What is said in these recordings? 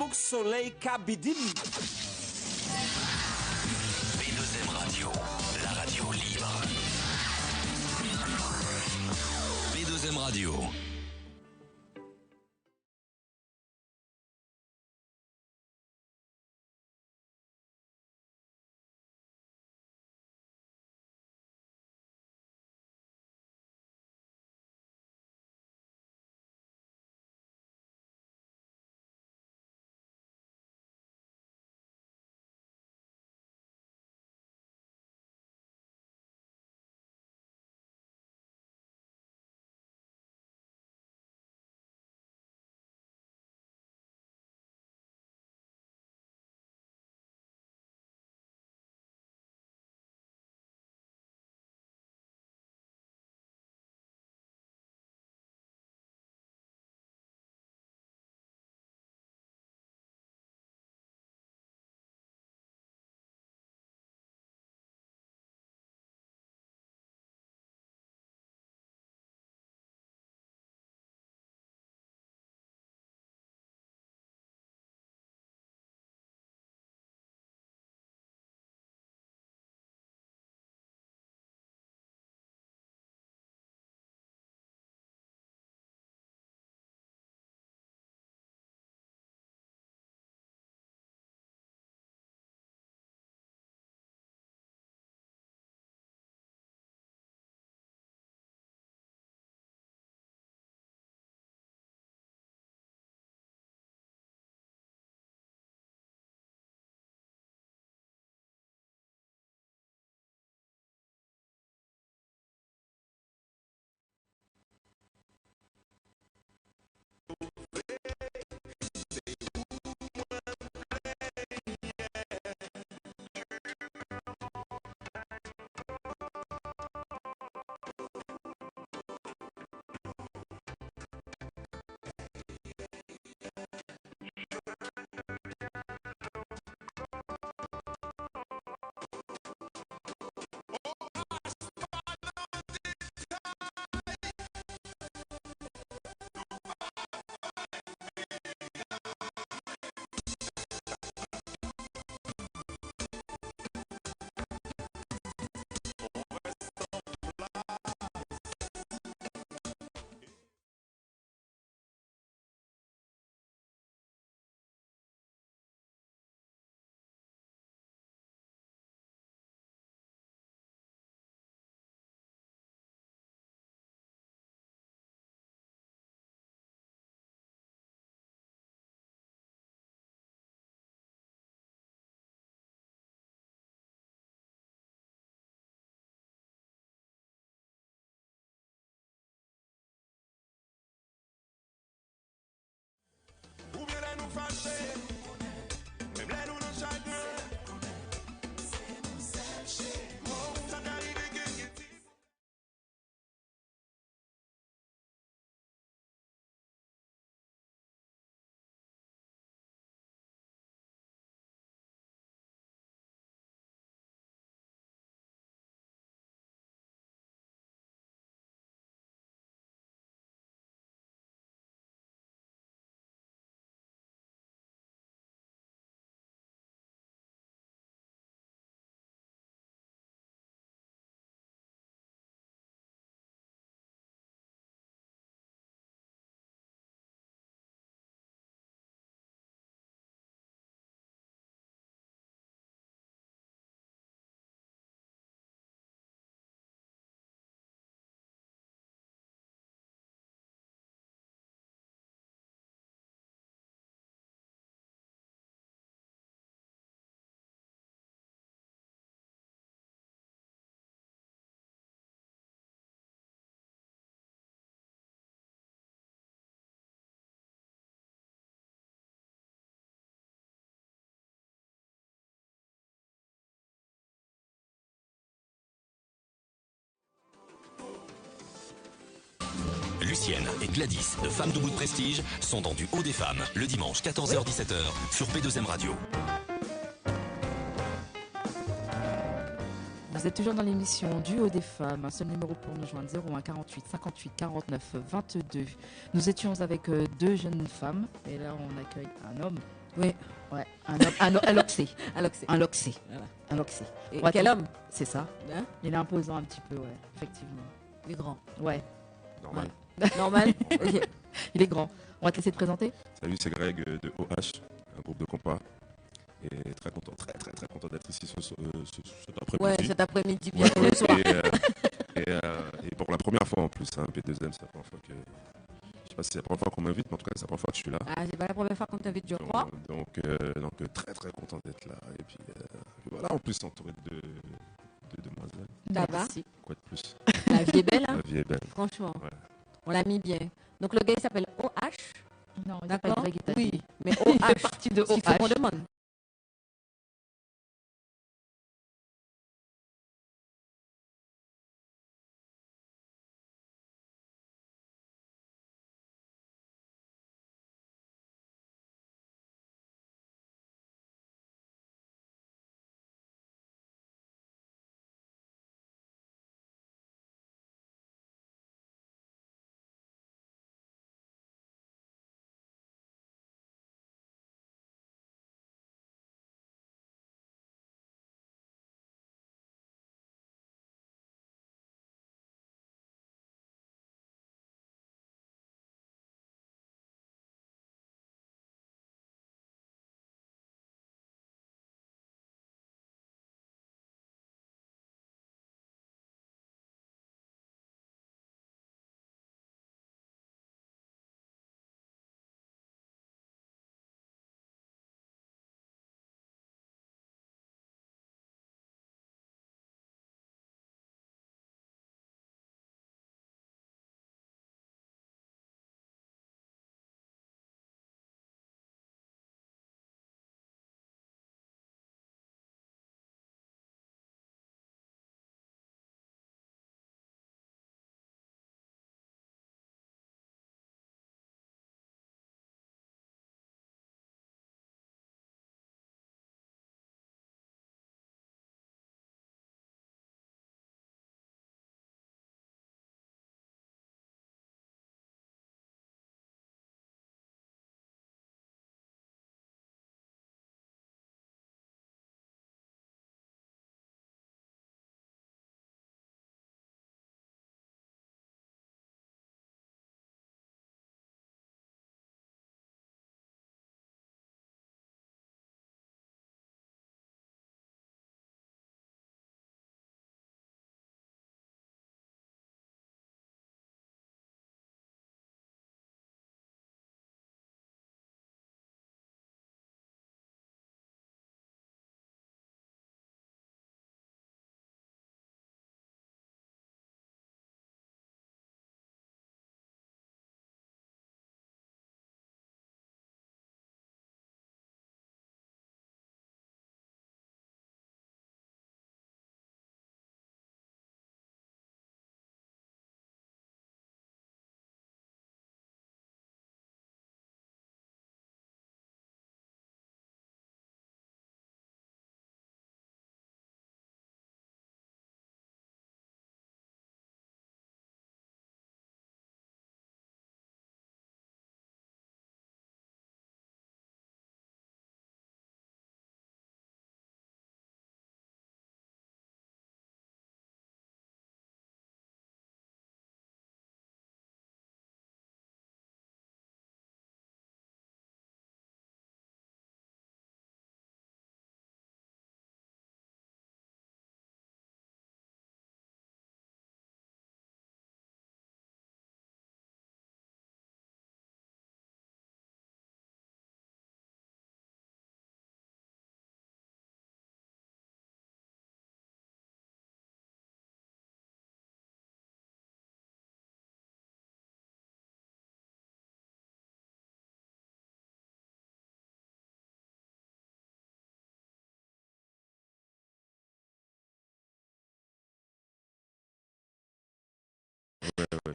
Coq Soleil Kabidim. B2M Radio, la radio libre. B2M Radio. Lucienne et Gladys de Femmes Debout de Prestige sont dans Du Haut des Femmes le dimanche 14h-17h sur B2M Radio. Vous êtes toujours dans l'émission Du Haut des Femmes. Un seul numéro pour nous joindre, 01 48 58 49 22. Nous étions avec deux jeunes femmes et là on accueille un homme Oui, Ouais, un loxé. alors que c'est. Un loxé. Voilà. Un loxé. Et Ouais, quel donc, homme, C'est ça. hein? Il est imposant un petit peu, ouais, effectivement. Il est grand. Ouais, Normal. Normal. il est grand. On va te laisser te présenter. Salut, c'est Greg de OH, un groupe de compas. Et très content, très content d'être ici cet Ouais, après-midi. cet après-midi, Ouais, bientôt le soir. et pour la première fois en plus, hein, P2M, c'est la première fois que. Je sais pas si c'est la première fois qu'on m'invite, mais en tout cas, c'est la première fois que je suis là. Ah, c'est pas la première fois qu'on t'invite, je crois. Donc, très content d'être là. Et puis voilà, en plus entouré de demoiselles. Ça va. Merci. Quoi de plus? La vie est belle, hein? La vie est belle. Franchement. Ouais. On l'a mis bien. Donc le gars, il s'appelle OH. Non, il D'accord? s'appelle Greg Italie. Oui, mais Il fait OH. partie de Il faut qu'on OH. demande.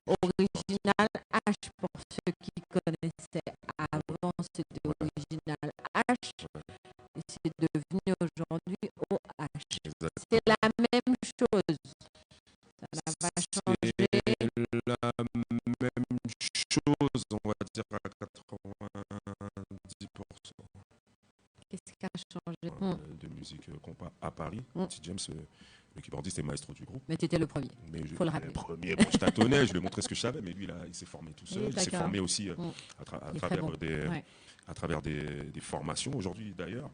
Original H, pour ceux qui connaissaient avant, c'était Original H. Et c'est devenu aujourd'hui OH. Exact. C'est la même chose. Ça n'a pas changé. C'est la même chose, on va dire à 90%. Qu'est-ce qui a changé? de musique compas à Paris. Petit James, le keyboardiste et maestro du groupe. Mais tu étais le premier. Mais Faut le rappeler. le premier, bon, je tâtonnais, je lui ai montré ce que je savais, mais lui, là, il s'est formé tout seul. Oui, Il s'est d'accord. formé aussi Il est très travers, bon. Ouais. à travers des formations. Aujourd'hui, d'ailleurs,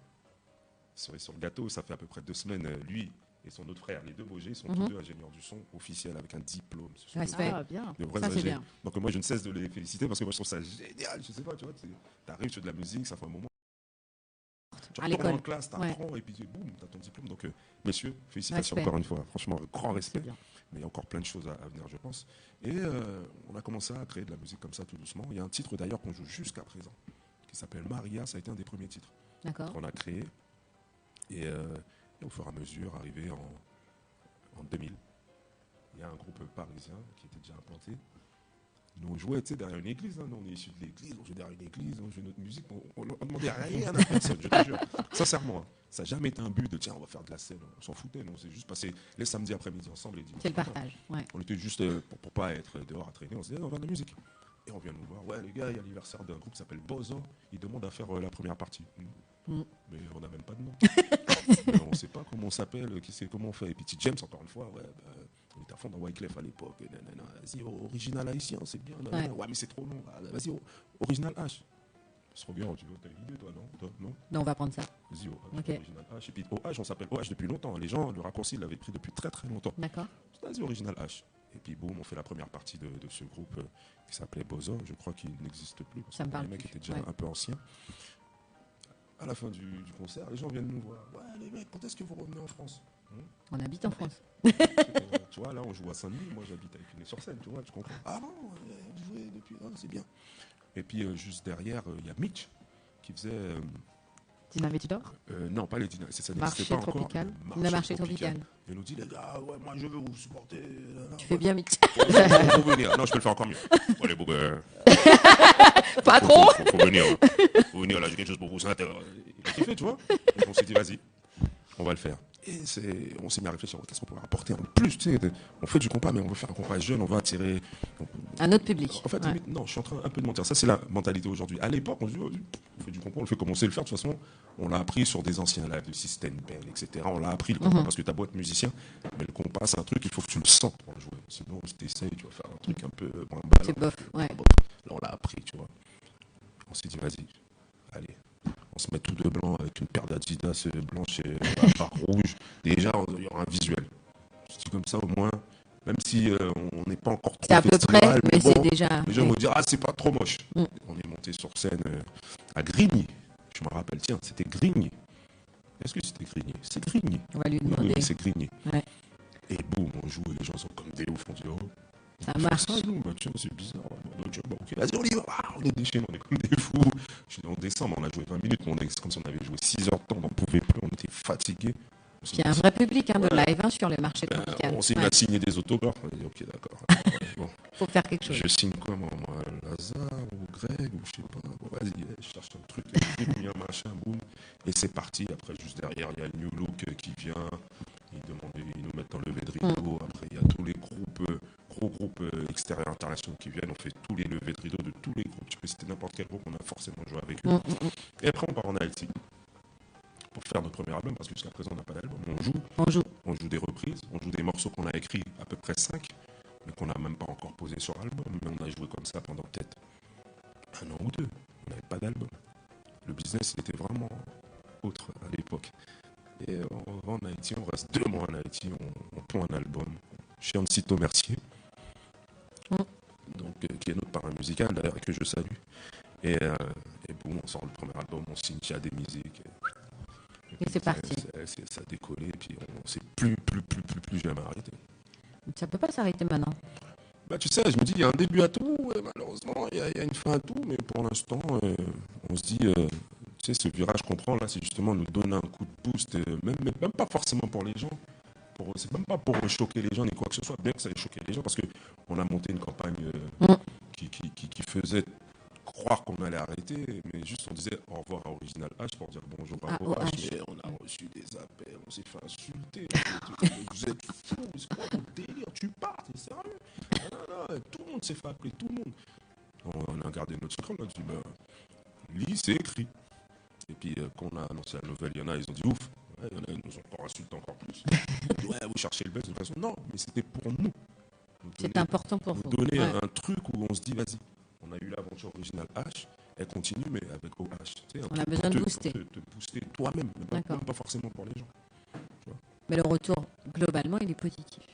sur le gâteau, ça fait à peu près 2 semaines, lui et son autre frère, les deux Baugé, sont tous deux ingénieurs du son officiels avec un diplôme. Ce sont Respect. Ah, bien. de vrais Ça, c'est ingénieurs. bien. Donc moi, je ne cesse de les féliciter parce que moi, je trouve ça génial. Je sais pas, tu vois, tu arrives, tu fais de la musique, ça fait un moment. Tu À retournes l'école. en classe, tu apprends et puis boum, tu as ton diplôme. Donc, messieurs, félicitations Respect. encore une fois. Franchement, grand respect. C'est bien. Mais il y a encore plein de choses à venir, je pense. Et on a commencé à créer de la musique comme ça, tout doucement. Il y a un titre d'ailleurs qu'on joue jusqu'à présent, qui s'appelle Maria. Ça a été un des premiers titres D'accord. qu'on a créé. Et au fur et à mesure, arrivé en 2000, il y a un groupe parisien qui était déjà implanté. Nous, on jouait derrière une église. Nous, on est issus de l'église, on jouait derrière une église, on jouait notre musique. On ne demandait rien à personne, je te jure. Sincèrement, hein. Ça n'a jamais été un but de tiens, on va faire de la scène. On s'en foutait. Non, c'est juste passé les samedis après-midi ensemble. Les dimanches C'est le matin. partage. Ouais. On était juste pour pas être dehors à traîner. On se disait, on va faire de la musique. Et on vient nous voir. Ouais, les gars, il y a l'anniversaire d'un groupe qui s'appelle Bozo. Il demande à faire la première partie. Mais on n'a même pas de nom. On ne sait pas comment on s'appelle, qui sait comment on fait. Et puis Petit James, encore une fois, ouais, on était à fond dans Wyclef à l'époque. Vas-y, original haïtien, c'est bien. Ouais, mais c'est trop long. Vas-y, original H. C'est trop bien, tu vois, t'as une idée, toi, non? Non, on va prendre ça. Vas-y, Ok. original H. Et puis OH, on s'appelle OH depuis longtemps. Les gens, le raccourci, ils l'avaient pris depuis très très longtemps. D'accord. Vas-y, original H. Et puis boum, on fait la première partie de ce groupe qui s'appelait Bozo. Je crois qu'il n'existe plus parce Ça me que parle les mecs plus. étaient déjà Ouais. un peu anciens. À la fin du concert, les gens viennent nous voir. Ouais, les mecs, quand est-ce que vous revenez en France? On habite en France. Tu vois, là, on joue à Saint-Denis. Moi, j'habite avec une sur scène, tu vois, tu comprends. Ah non, vous jouez depuis. Ah, c'est bien. Et puis, juste derrière, il y a Mitch qui faisait. Dynamite d'or. Non, pas les dynamiques, ça Marché n'existait pas tropical. encore. Le marché tropical. Et nous dit, les gars, ouais, moi, je veux vous supporter. Tu fais bien, Mitch. Faut venir. Non, je peux le faire encore mieux. Bon, allez, Pas trop. Faut venir. Faut venir, là, j'ai quelque chose pour vous. Il a kiffé, tu vois. Et on s'est dit, vas-y, on va le faire. Et on s'est mis à réfléchir, qu'est-ce qu'on pourrait apporter en plus, tu sais, on fait du compas, mais on veut faire un compas jeune, on va attirer... Un autre public. En fait, Ouais. limite, non, je suis en train un peu de mentir. Ça, c'est la mentalité aujourd'hui. À l'époque, on se dit, oh, on fait du compas, on le fait comme on sait le faire. De toute façon, on l'a appris sur des anciens lives de System Bell, etc. On l'a appris le compas parce que t'as beau être musicien, mais le compas, c'est un truc, il faut que tu le sens pour le jouer. Sinon, si t'essayes, tu vas faire un truc un peu moins ballant. C'est bof, ouais. Là, on l'a appris, tu vois. On s'est dit, vas-y, allez. On se met tout de blanc avec une paire d'Adidas blanche et par rouge. Déjà, il y aura un visuel. Je dis comme ça, au moins, même si on n'est pas encore trop C'est à peu festival, près, mais bon, c'est déjà. les gens vont dire, ah, c'est pas trop moche. Mm. On est monté sur scène à Grigny. Je me rappelle, tiens, c'était Grigny. Est-ce que c'était Grigny? C'est Grigny. On va lui Oui, demander. oui, c'est Grigny. Ouais. Et boum, on joue et les gens sont comme des oufs. On dit, oh, Ça marche. ça, nous, bah, tiens, c'est bizarre. Bah, tiens, bah, ok, vas-y, on y va. Ah, on est déchaînés, on est comme des fous. En décembre, on a joué 20 minutes, mais c'est comme si on avait joué 6 heures de temps, on n'en pouvait plus, on était fatigués. Il y a un vrai public de live hein, sur le marché tropical. On s'est mis Ouais. à signer des autographes. On a dit, ok, d'accord. Bon. Faut faire quelque chose. Je signe quoi, moi, Lazare ou Greg ou je sais pas. Bon, vas-y, je cherche un truc, un machin, boum. Et c'est parti. Après, juste derrière, il y a le New Look qui vient. Ils nous mettent en levée de rideau. Après, il y a tous les groupes, gros groupes extérieurs internationaux qui viennent. On fait tous les levées de rideau de tous les groupes. Tu peux citer n'importe quel groupe, on a forcément joué avec eux. Et après, on part en Haïti pour faire notre premier album, parce que jusqu'à présent, on n'a pas d'album. On joue des reprises, on joue des morceaux qu'on a écrits, à peu près 5, mais qu'on n'a même pas encore posé sur album. Mais on a joué comme ça pendant peut-être 1 an ou 2. On n'avait pas d'album. Le business, il était vraiment autre à l'époque. Et on va en Haïti, on reste 2 mois en Haïti, on pond un album chez Ancito Mercier, donc, qui est notre parrain musical d'ailleurs, et que je salue. Et boum, on sort le premier album, on signe chez des musiques. Et c'est parti. Ça a décollé, et puis on s'est plus jamais arrêté. Ça peut pas s'arrêter maintenant. Bah, tu sais, je me dis, il y a un début à tout, malheureusement, il y a une fin à tout, mais pour l'instant, on se dit, tu sais, ce virage qu'on prend là, c'est justement nous donner un coup de boost, même pas forcément pour les gens, c'est même pas pour choquer les gens ni quoi que ce soit, bien que ça ait choqué les gens, parce qu'on a monté une campagne qui faisait croire qu'on allait arrêter, mais juste on disait au revoir à Original H pour dire bonjour à OH, mais on a reçu des appels, on s'est fait insulter, vous êtes fous, c'est quoi ton délire, tu pars, t'es sérieux? Non, tout le monde s'est fait appeler, tout le monde. On a gardé notre secret, on a dit, lis, c'est écrit. Et puis, quand on a annoncé la nouvelle, il y en a, ils ont dit ouf. Ouais, il y en a, ils nous ont encore insulté encore plus. Ouais, vous cherchez le buzz de toute façon. Non, mais c'était pour nous. C'est important pour vous. Donner Ouais. un truc où on se dit, vas-y, on a eu l'aventure originale H, elle continue, mais avec OH. Tu sais, On a besoin de booster. Te booster toi-même, même pas forcément pour les gens. Mais le retour, globalement, il est positif.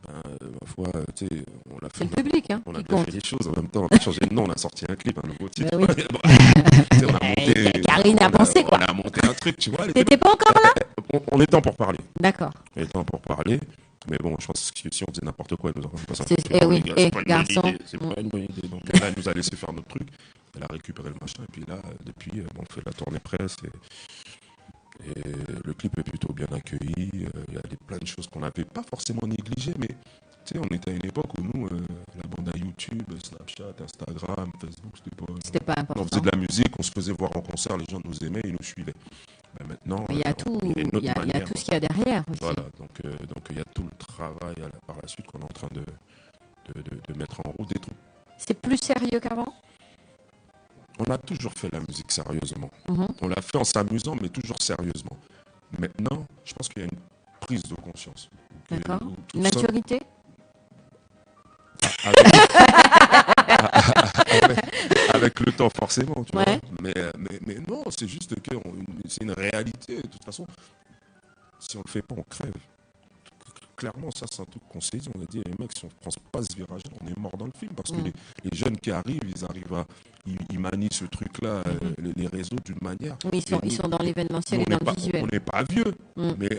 Ma foi, tu sais, on l'a fait. C'est le public, hein, On qui a bien compte. fait les choses. En même temps, on a changé de nom, on a sorti un clip, un nouveau titre. Oui. Tu sais, on a monté, Karine a pensé, quoi. On a monté un truc, tu vois. T'étais pas encore là? On est temps pour parler. D'accord. On est temps pour parler. Mais bon, je pense que si on faisait n'importe quoi, elle nous aurait pas ça. Oui, et garçon. C'est pas une bonne idée. Donc là, elle nous a laissé faire notre truc. Elle a récupéré le machin. Et puis là, depuis, on fait la tournée presse. Et le clip est plutôt bien accueilli. Il y a plein de choses qu'on n'avait pas forcément négligées. Mais tu sais, on était à une époque où nous, la bande à YouTube, Snapchat, Instagram, Facebook, c'était pas important. On faisait de la musique, on se faisait voir en concert, les gens nous aimaient, ils nous suivaient. Mais maintenant, il y a tout, il y a tout ce qu'il y a derrière aussi. Voilà, donc il y a tout le travail par la suite qu'on est en train de mettre en route et tout. C'est plus sérieux qu'avant? On a toujours fait la musique sérieusement. On l'a fait en s'amusant, mais toujours sérieusement. Maintenant, je pense qu'il y a une prise de conscience. D'accord. Une maturité? Avec le temps, forcément. Tu ouais. vois. Mais non, c'est juste que c'est une réalité. De toute façon, si on le fait pas, on crève. Clairement, ça, c'est un truc qu'on s'est dit. On a dit, les mecs, si on ne prend pas ce virage, on est mort dans le film. Parce que les jeunes qui arrivent, ils manient ce truc-là, les réseaux d'une manière. Oui, ils sont dans l'événementiel et dans le visuel. On n'est pas vieux, mais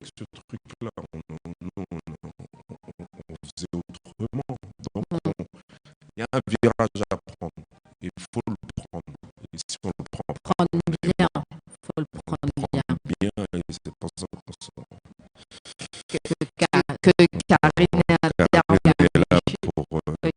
ce truc-là, on faisait autrement. Donc, il y a un virage à prendre. Il faut le prendre. Et si on le prend Prendre bien. Faut le prendre bien. bien, et c'est pour ça qu'on s'en Que Karine est Karine est là pour. Oui.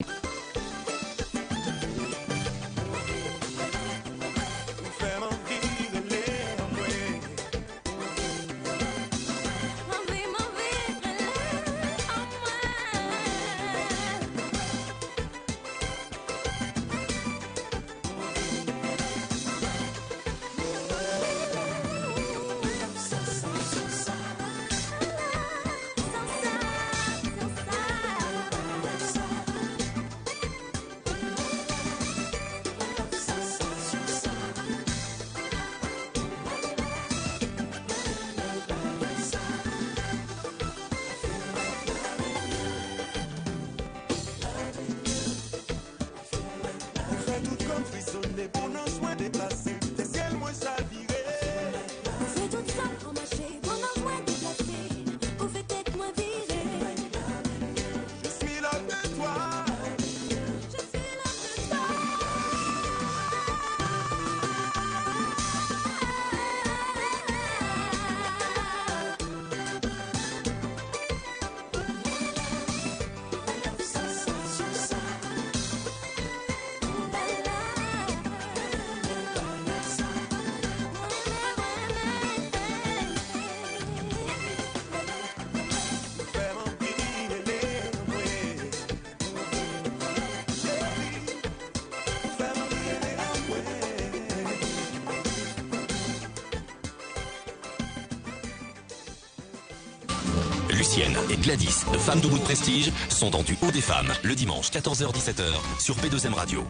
Lucienne et Gladys, femmes de goût de prestige, sont dans Du Haut des Femmes, le dimanche 14h-17h sur P2M Radio.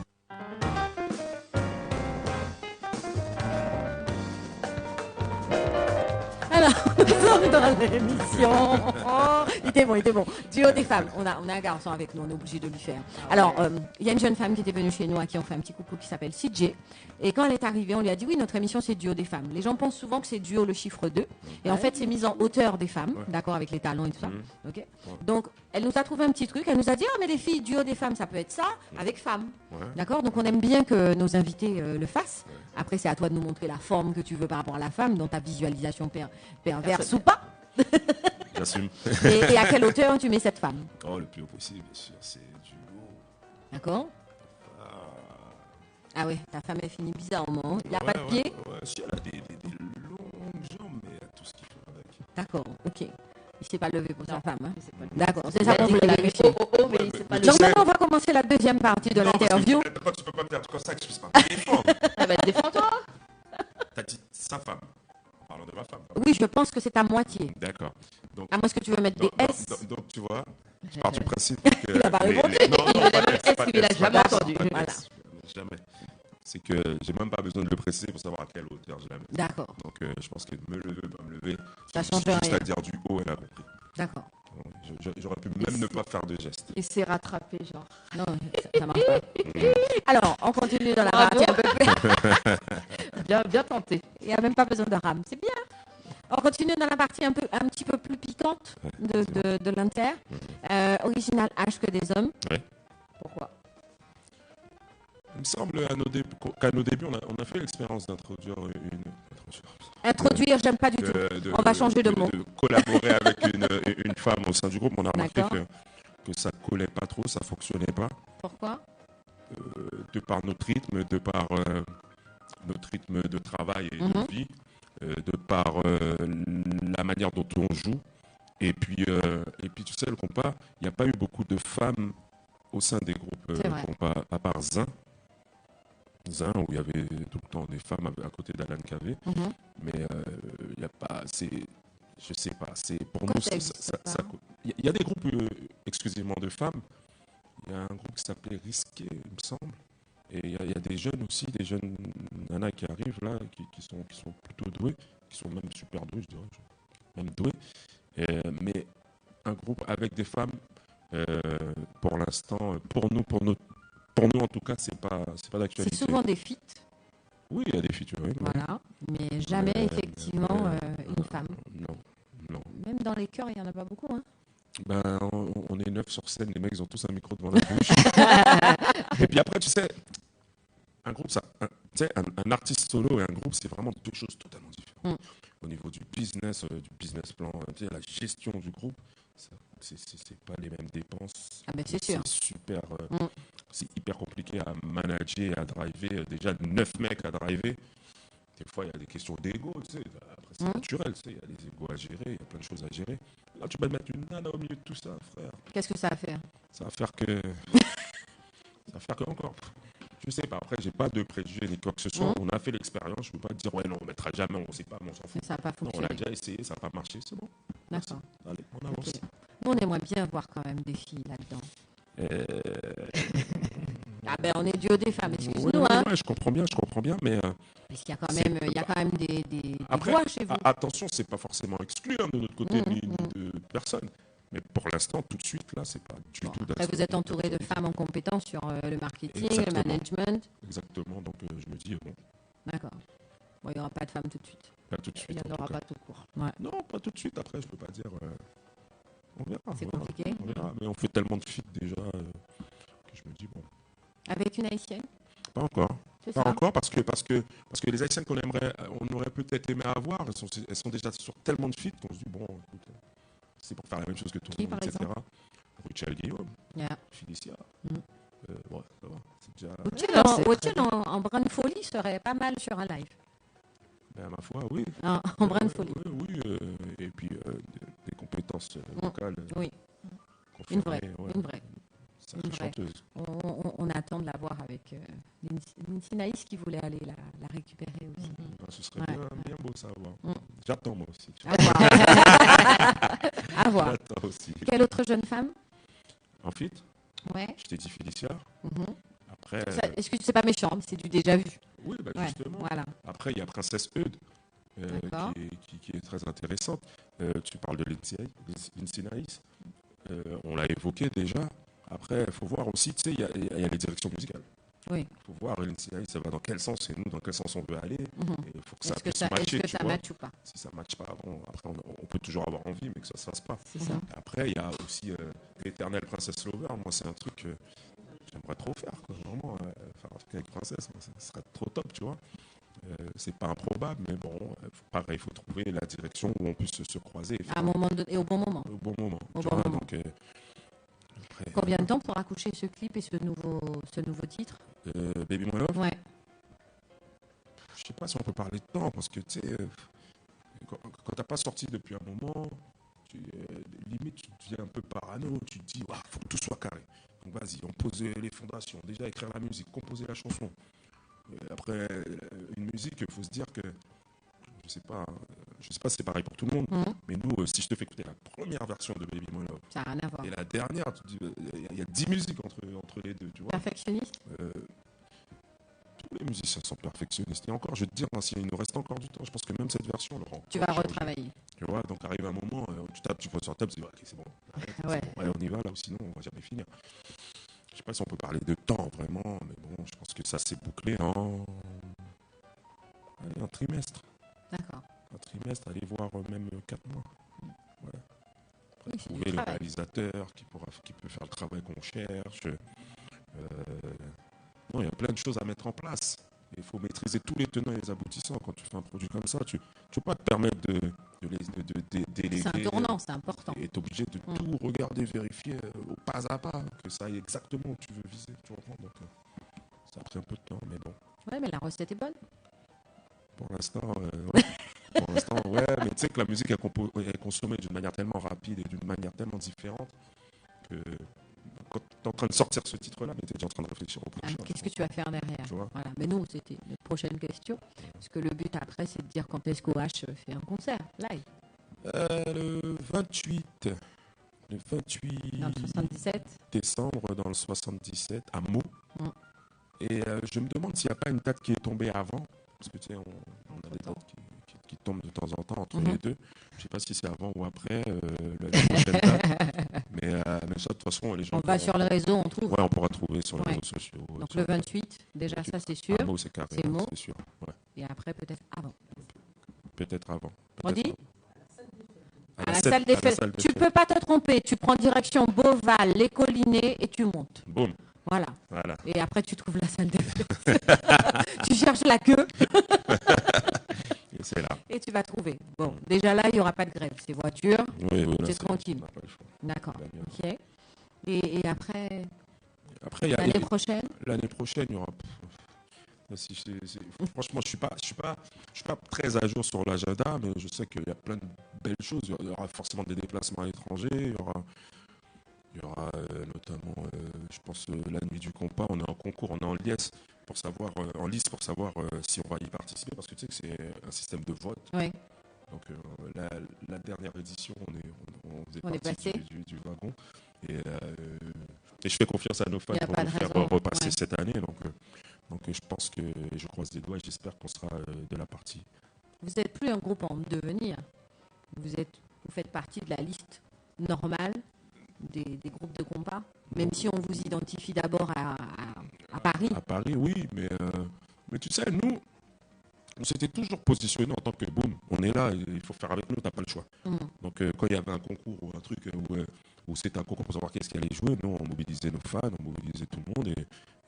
Alors, nous sommes dans l'émission. Oh, il était bon. Du Haut des Femmes. On a un garçon avec nous, on est obligé de lui faire. Alors, il y a une jeune femme qui était venue chez nous, à qui on fait un petit coucou, qui s'appelle CJ. Et quand elle est arrivée, on lui a dit oui, notre émission c'est Du Haut des Femmes. Les gens pensent souvent que c'est duo le chiffre 2. Et en fait, c'est mise en hauteur des femmes, d'accord, avec les talents et tout ça. Ok. Donc, elle nous a trouvé un petit truc. Elle nous a dit, mais les filles, Du Haut des Femmes, ça peut être ça, avec femmes. D'accord. Donc, on aime bien que nos invités le fassent. Après, c'est à toi de nous montrer la forme que tu veux par rapport à la femme, dans ta visualisation perverse ou pas. J'assume. Et à quelle hauteur tu mets cette femme? Oh, le plus haut possible, bien sûr, c'est du haut. D'accord. Ah oui, ta femme est finie bizarrement. Il n'y a pas de Ouais, pied? ouais, si, elle a des longues jambes, mais elle a tout ce qu'il faut avec. D'accord, ok. Il ne s'est pas levé pour sa femme. Hein? D'accord, c'est ça qu'on voulait la vérifier. mais il s'est pas Donc maintenant, on va commencer la deuxième partie de Non, parce que l'interview. pourquoi tu peux pas me dire comme ça que je puisse pas me défendre? Ah bah, défends-toi. T'as dit sa femme. Parlons de ma femme. Oui, je pense que c'est à moitié. D'accord. Donc, À moins que tu veux mettre des S. donc, tu vois, je pars du principe que. Il a pas répondu. Non, pas d'S, Est-ce pas qu'il a d'S, jamais pas d'S, entendu? pas d'S, Voilà. Jamais. C'est que j'ai même pas besoin de le préciser pour savoir à quelle hauteur je la mets. D'accord, Donc je pense que me lever, pas me lever, ça change juste rien. à dire du haut, elle a compris. D'accord. J'aurais pu même ne pas faire de geste. Il s'est rattrapé, genre. Non, ça marche pas. Alors, on continue dans la Bravo. partie un peu plus. Bien tenté. Il n'y a même pas besoin de rame. C'est bien. On continue dans la partie un petit peu plus piquante de l'inter. Original H que des hommes. Ouais. Pourquoi? Il me semble qu'à nos débuts, on a fait l'expérience d'introduire Introduire, j'aime pas du tout. On va changer de mot. De collaborer avec une femme au sein du groupe. On a remarqué D'accord. que ça collait pas trop, ça fonctionnait pas. Pourquoi? De par notre rythme, de par notre rythme de travail et de vie, de par la manière dont on joue. Et puis tu sais, le compas, il n'y a pas eu beaucoup de femmes au sein des groupes compas, à part Zin, où il y avait tout le temps des femmes à côté d'Alan Cavé. Mais il n'y a pas assez. Je sais pas, c'est pour nous. Il y a des groupes exclusivement de femmes. Il y a un groupe qui s'appelait Risqué, il me semble. Et il y a des jeunes aussi, des jeunes nanas qui arrivent là, qui sont plutôt doués, qui sont même super doués, je dirais, même doués. Mais un groupe avec des femmes, pour l'instant, pour nous en tout cas, c'est pas d'actualité. C'est souvent des feats. Oui, il y a des features. Oui, Voilà, mais jamais effectivement une femme. Non. Même dans les chœurs, il n'y en a pas beaucoup. Hein. Ben, on est 9 sur scène, les mecs ils ont tous un micro devant la bouche. Et puis après, tu sais, un groupe, un artiste solo et un groupe, c'est vraiment deux choses totalement différentes. Au niveau du business plan, tu sais, la gestion du groupe, c'est pas les mêmes dépenses. Ah ben c'est sûr. C'est super, c'est hyper compliqué à manager, à driver. Déjà 9 mecs à driver. Des fois, il y a des questions d'ego, tu sais. Après, c'est naturel, tu sais. Il y a des égos à gérer, il y a plein de choses à gérer. Là, tu vas mettre une nana au milieu de tout ça, frère. Qu'est-ce que ça va faire? Ça va faire que... encore. Je sais pas, après, j'ai pas de préjugés ni quoi que ce soit. On a fait l'expérience, je peux pas dire, ouais, non, on mettra jamais, on sait pas, mais on s'en fout. Ça n'a pas Non, on fonctionné. a déjà essayé, ça n'a pas marché, c'est bon. D'accord. Allez, on avance. Okay. Nous, on aimerait bien voir quand même des filles là-dedans. Ah ben, on est duo des femmes, excuse-nous. Ouais, hein. je comprends bien, mais... Parce qu'il y a quand même, des après, voix chez vous. Attention, c'est pas forcément exclu de notre côté, ni de personne. Mais pour l'instant, tout de suite, là, c'est pas du tout... Après, vous êtes entouré de femmes en compétence sur le marketing, Exactement. le management. Exactement, donc je me dis, bon... D'accord. Bon, il n'y aura pas de femmes tout de suite. Pas tout de suite. Il n'y en aura pas tout court. Ouais. Non, pas tout de suite, après, je peux pas dire... on verra. C'est compliqué. On verra, mais on fait tellement de feats déjà que je me dis, bon... Avec une haïtienne? Pas encore. C'est Pas ça. encore parce que les haïtiennes on aurait peut-être aimé avoir, elles sont déjà sur tellement de feats qu'on se dit, bon, écoute, c'est pour faire la même chose que tout le monde, etc. Richel Guillaume, Felicia. Ouais, ça va. C'est déjà... Rothschild en brin de folie serait pas mal sur un live. Ben, ma foi, oui. En brin de folie. Oui, et puis des compétences vocales. Oui. Une vraie. Une vraie. Chanteuse. On attend de la voir avec Lindsay Naïs qui voulait aller la récupérer aussi. Ce serait bien beau ça à voir. J'attends moi aussi. À voir. J'attends aussi. Quelle autre jeune femme? En fit? Ouais. Je t'ai dit Felicia. Après. Excuse, c'est pas méchant, mais c'est du déjà vu. Oui, justement. Voilà. Après, il y a Princesse Eudes, qui est très intéressante. Tu parles de Lindsay Naïs. On l'a évoqué déjà. Après, il faut voir aussi, tu sais, il y a les directions musicales. Oui. Il faut voir, Lindsay Naïs, ça va dans quel sens et nous, dans quel sens on veut aller. Il faut que ça puisse matcher. Est-ce que ça matche ou pas? Si ça ne matche pas, bon, après, on peut toujours avoir envie, mais que ça ne se fasse pas. C'est ça. Après, il y a aussi l'éternel Princess Lover. Moi, c'est un truc que j'aimerais trop faire, quoi. Vraiment, faire un truc avec Princesse, moi, ça serait trop top, tu vois. C'est pas improbable, mais bon, pareil, il faut trouver la direction où on puisse se croiser. À un moment donné, et au bon moment. Au bon moment. Au bon moment. Donc, après, combien de temps pour accoucher ce clip et ce nouveau titre? Baby My Love? Ouais. Je sais pas si on peut parler de temps, parce que tu sais, quand t'as pas sorti depuis un moment, limite tu deviens un peu parano, tu te dis, il faut que tout soit carré. Donc vas-y, on pose les fondations, déjà écrire la musique, composer la chanson. Après, une musique, il faut se dire que, je sais pas si c'est pareil pour tout le monde, mais nous, si je te fais écouter la première version de Baby My Love, ça n'a rien à voir. Et la dernière, tu dis, il y a 10 musiques entre les deux, tu vois. Perfectionniste? Tous les musiciens sont perfectionnistes. Et encore, je vais te dire, s'il nous reste encore du temps, je pense que même cette version, Laurent. Tu vas retravailler. Tu vois, donc arrive un moment, tu tapes, tu poses sur la table, tu dis, ok, c'est bon. Arrête, ouais. C'est bon. Ouais, on y va là, ou sinon on va jamais finir. Je sais pas si on peut parler de temps vraiment, mais bon, je pense que ça s'est bouclé en un trimestre. D'accord. Un trimestre, aller voir même 4 mois. Ouais. Oui, trouver le réalisateur qui peut faire le travail qu'on cherche. Non, il y a plein de choses à mettre en place. Il faut maîtriser tous les tenants et les aboutissants. Quand tu fais un produit comme ça, tu ne peux pas te permettre de déléguer. C'est un tournant, c'est important. Et tu es obligé de tout regarder, vérifier au pas à pas, que ça aille exactement où tu veux viser. Tu comprends? Donc, ça a pris un peu de temps, mais bon. Ouais, mais la recette est bonne. Pour l'instant, ouais. Pour l'instant, ouais, mais tu sais que la musique est consommée d'une manière tellement rapide et d'une manière tellement différente que quand tu es en train de sortir ce titre-là, mais tu es déjà en train de réfléchir au prochain. Qu'est-ce que tu vas faire derrière? Voilà. Mais nous, c'était notre prochaine question. Parce que le but après, c'est de dire quand est-ce qu'OH fait un concert live. Le 28 dans le 77 décembre, dans le 77, à Meaux. Et je me demande s'il n'y a pas une date qui est tombée avant. Parce que tu sais, on a des dates qui tombent de temps en temps entre les deux. Je ne sais pas si c'est avant ou après la prochaine date. Mais ça, de toute façon, les gens. On va sur le réseau, on trouve. Ouais, on pourra trouver sur les réseaux sociaux. Donc le 28, déjà ça c'est sûr. Meaux, c'est carré. C'est Meaux. C'est sûr. Ouais. Et après, peut-être avant. Peut-être avant. On dit À la salle des fêtes. Tu peux pas te tromper. Tu prends direction Beauval, les Collinets et tu montes. Boum. Voilà. Voilà. Et après, tu trouves la salle des fêtes. Tu cherches la queue Et c'est là. et tu vas trouver. Bon, déjà là, il n'y aura pas de grève. C'est voiture. Oui, là, C'est tranquille. on n'a pas le choix. D'accord. La mienne. Ok. Et après, Après, il y a l'année prochaine, l'année prochaine, il y aura. Franchement, je suis pas très à jour sur l'agenda, mais je sais qu'il y a plein de belles choses. Il y aura forcément des déplacements à l'étranger. Il y aura notamment, je pense, la nuit du compas. On est en concours, on est en liesse pour savoir, en lice pour savoir si on va y participer, parce que tu sais que c'est un système de vote. oui. Donc la dernière édition, on faisait On est partie passé. du wagon. Et, et je fais confiance à nos fans Il y a pour pas nous de faire raison. repasser Ouais. cette année. Donc je pense que je croise les doigts et j'espère qu'on sera de la partie. Vous n'êtes plus un groupe en devenir. Vous faites partie de la liste normale des groupes de compas, même si on vous identifie d'abord à Paris. À Paris, oui, mais tu sais, nous, on s'était toujours positionné en tant que boum, on est là, il faut faire avec nous, t'as pas le choix. Mm. Donc quand il y avait un concours ou un truc où c'était un concours pour savoir qu'est-ce qui allait jouer, nous on mobilisait nos fans, on mobilisait tout le monde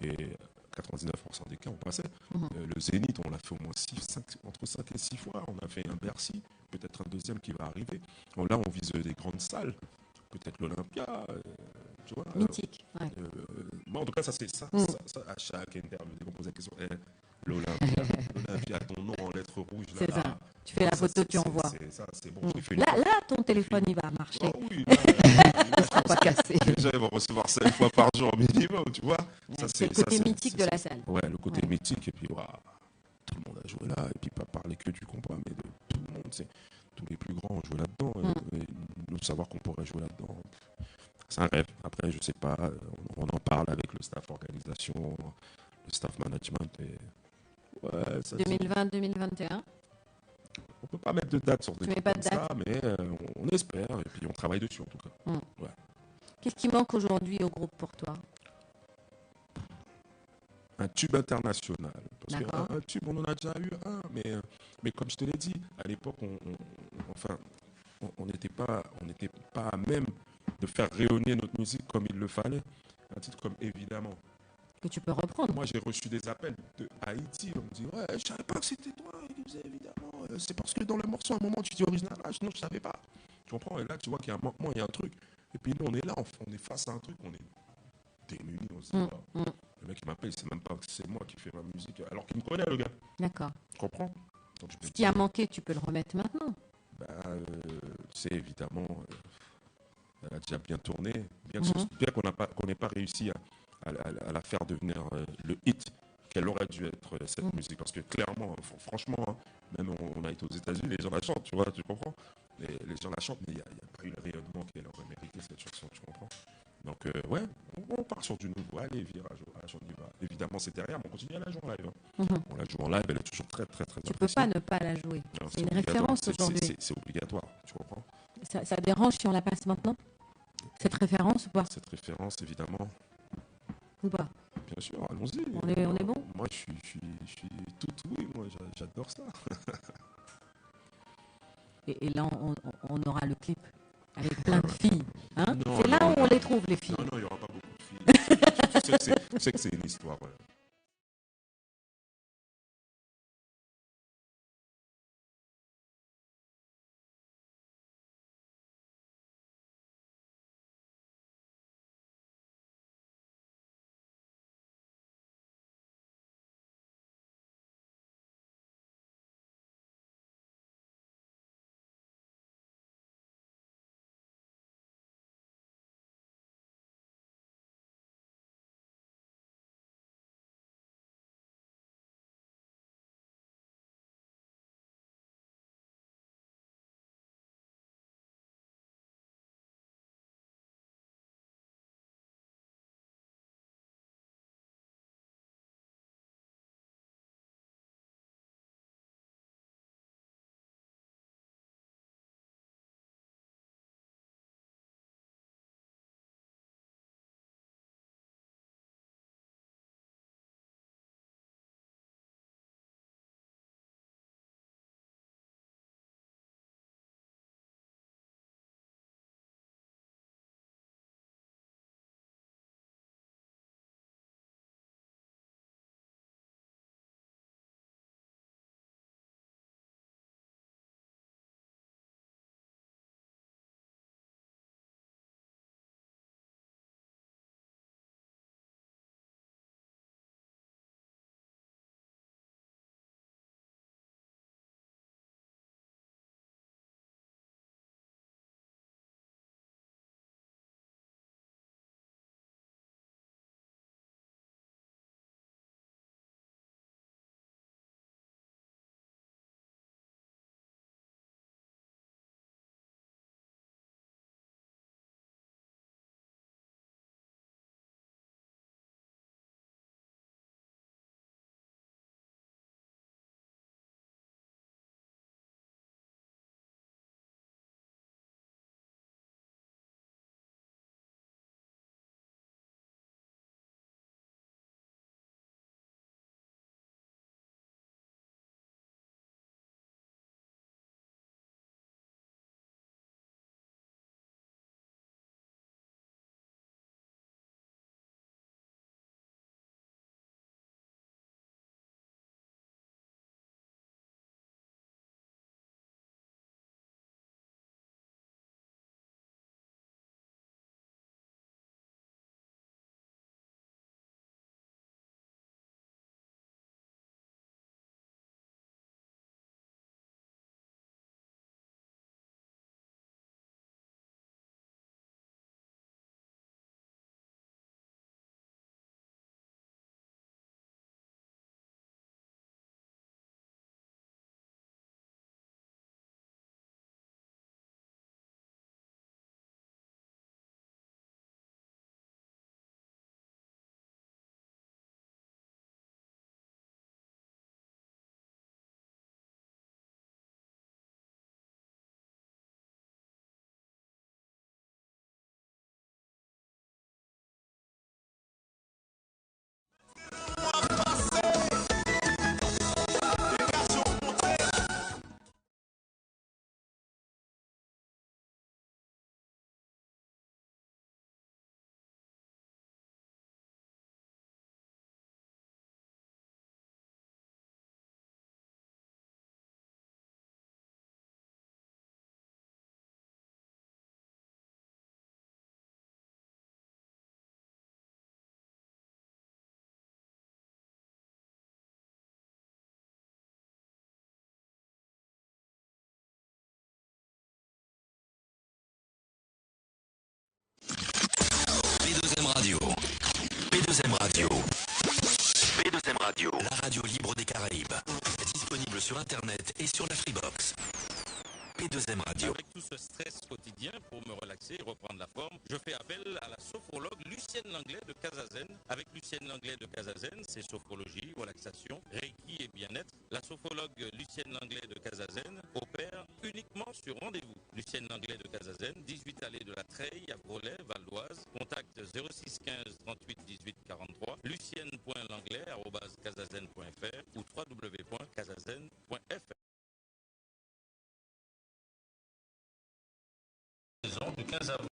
et 99% des cas on passait. Mhm. Le Zénith, on l'a fait au moins entre 5 et 6 fois, on a fait un Bercy, peut-être un deuxième qui va arriver. Bon, là on vise des grandes salles, peut-être l'Olympia, tu vois. Mythique. Ouais. Bon, en tout cas, ça c'est ça, Mm. ça, à chaque interview, dès qu'on pose la question, l'Olympia, ton nom en lettres rouges, là, C'est ça. Tu fais la ça, photo, tu envoies. C'est ça, c'est bon. Mm. Je l'ai fait une Là, fois. là, ton téléphone, il va marcher. Ah oui, là, Ne sera pas cassé. déjà, ils vont recevoir ça une fois par jour minimum, tu vois. Ça, C'est le côté mythique de la salle. Ouais, le côté Ouais. mythique, et puis, waouh, tout le monde a joué là, et puis pas parler que du combat, mais de tout le monde, tous les plus grands ont joué là-dedans, et nous savoir qu'on pourrait jouer là-dedans, c'est un rêve. Après, je sais pas, on en parle avec le staff organisation, le staff management, et ouais, ça 2020-2021. on peut pas mettre de date sur des Tu mets trucs pas comme de date. ça, mais on espère, et puis on travaille dessus en tout cas. Mm. Ouais. Qu'est-ce qui manque aujourd'hui au groupe pour toi? Un tube international. Parce D'accord. qu'un tube, on en a déjà eu un, mais comme je te l'ai dit, à l'époque, on n'était pas à même de faire rayonner notre musique comme il le fallait. Un titre comme Évidemment. Que tu peux reprendre. Moi, j'ai reçu des appels de Haïti. On me dit, ouais, je savais pas que c'était toi qui faisais Évidemment. C'est parce que dans le morceau, à un moment, tu dis original. Ah, non, je savais pas. Tu comprends? Et là, tu vois qu'il y a un manquement, il y a un truc. Et puis nous, on est là, on est face à un truc, on est démunis. On se dit, oh, le mec, il m'appelle, il sait même pas que c'est moi qui fais ma musique. Alors qu'il me connaît, le gars. D'accord. Tu comprends? Donc, je me Ce dis, qui a manqué, tu peux le remettre maintenant. tu sais, évidemment, elle a déjà bien tourné. Bien qu'on n'ait pas réussi à la faire devenir le hit qu'elle aurait dû être, cette musique. Parce que clairement, franchement, hein, même on a été aux États-Unis, les gens la chantent, tu vois, tu comprends? Les gens la chantent, mais il n'y a pas eu le rayonnement qu'elle aurait mérité, cette chanson, tu comprends? Donc, ouais, on part sur du nouveau. Allez, virage, on y va. Évidemment, c'est derrière, mais on continue à la jouer en live. Hein. On la joue en live, elle est toujours très, très, très Tu peux appréciée. pas ne pas la jouer. Alors, C'est une obligatoire. référence aujourd'hui. C'est obligatoire, tu comprends? Ça dérange si on la passe maintenant? Cette référence ou pas? Cette référence, évidemment, Ou pas? bien sûr, allons-y. On est bon? Moi, je suis tout oui, moi, j'adore ça. Et là, on aura le clip avec plein de filles. Hein? Non, C'est là non, où on les trouve, les filles. Non, il n'y aura pas beaucoup de filles. Tu sais que c'est une histoire. Ouais. P2M Radio. P2M Radio, la radio libre des Caraïbes. Disponible sur Internet et sur la Freebox. P2M Radio. Avec tout ce stress quotidien, pour me relaxer et reprendre la forme, je fais appel à la sophrologue Lucienne Langlais de Casazen. Avec Lucienne Langlais de Casazen, c'est sophrologie, relaxation, reiki et bien-être. La sophrologue Lucienne Langlais de Casazen opère uniquement sur rendez-vous. Lucienne Langlais de Casazen, 18 allée de la Treille à Groslay, Val d'Oise. Contact 06 15 38 18 43. lucienne.langlais@casazen.fr ou www.casazen.fr. Du 15 avril.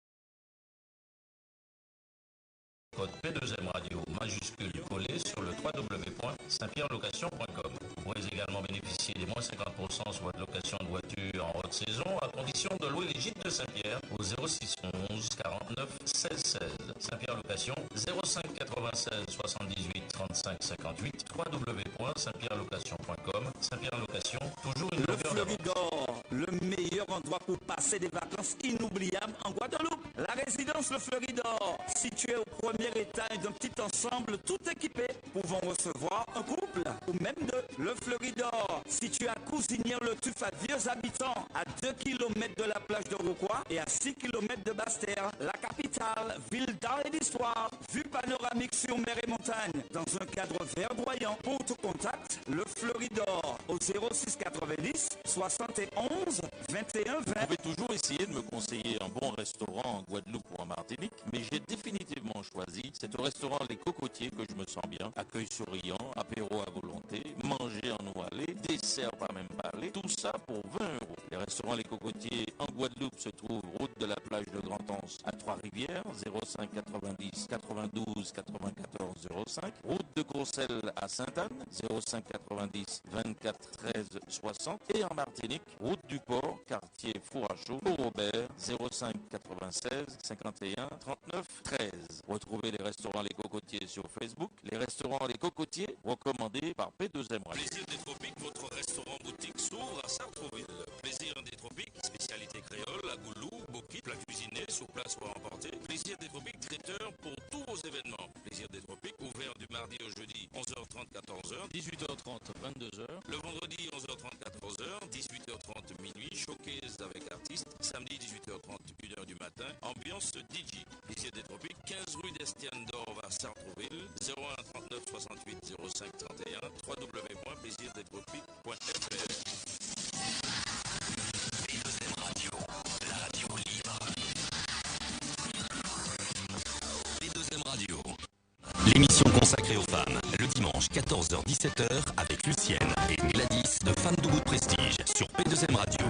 Code P2M Radio majuscule collé sur le www.saintpierrelocation.com. Vous pourrez également bénéficier des moins 50% sur votre location de voiture en haute saison à condition de louer les gîtes de Saint-Pierre au 06 11 49 16 16. Saint-Pierre Location 05 96 78 35 58 www.saintpierrelocation.com. Saint-Pierre Location, toujours une longueur d'avance. Fleuridor, le meilleur endroit pour passer des vacances inoubliables en Guadeloupe. La résidence Le Fleuridor, située au premier étage d'un petit ensemble tout équipé, pouvant recevoir un couple ou même deux. Le Fleuridor, situé à Cousinière-le-Tuf à Vieux Habitants, à 2 km de la plage de Rouquois et à 6 km de Basse-Terre. La capitale, ville d'art et d'histoire, vue panoramique sur mer et montagne, dans un cadre verdoyant. Pour tout contact, Le Fleuridor au 06 90 71 21 20. Vous pouvez toujours essayer de me conseiller un bon restaurant en Guadeloupe ou en Martinique, mais j'ai définitivement choisi. C'est au restaurant Les Cocotiers que je me sens bien. Accueil souriant, apéro à volonté, manger en eau allée, dessert pas même parler. Tout ça pour 20 euros. Les restaurants Les Cocotiers en Guadeloupe se trouvent route de la plage de Grand-Anse à Trois-Rivières, 05 90 92 94 05. Route de Courcelles à Sainte-Anne, 05 90 24 13 60. Et en Martinique, route du Port, quartier Four à Chaud, au Robert, 05 96 51 39 13. Retrouvez les restaurants Les Cocotiers sur Facebook. Les restaurants Les Cocotiers, recommandés par P2M Radio. Plaisir des Tropiques, votre restaurant boutique s'ouvre à Sartreville. Plaisir des Tropiques, spécialité créole, à goulou, bouquet, plat cuisiné, sur place ou à emporter. Plaisir des Tropiques, traiteur pour tous vos événements. Plaisir des Tropiques, ouvert du mardi au jeudi, 11h30, 14h, 18h30, 22h. Le vendredi, 11h30, 14h, 18h30, minuit, showcase avec artistes. Samedi, 18h30, 1h du matin. Ambiance DJ. Plaisir des Tropiques, 15 rue d'Estienne d'Or à Sartreville, 01 39 68 05 31, www.plaisirdestropiques.fr. P2M Radio, la radio libre. P2M Radio. L'émission consacrée aux femmes, le dimanche 14h-17h avec Lucienne et Gladys de Femmes de Bout de Prestige sur P2M Radio.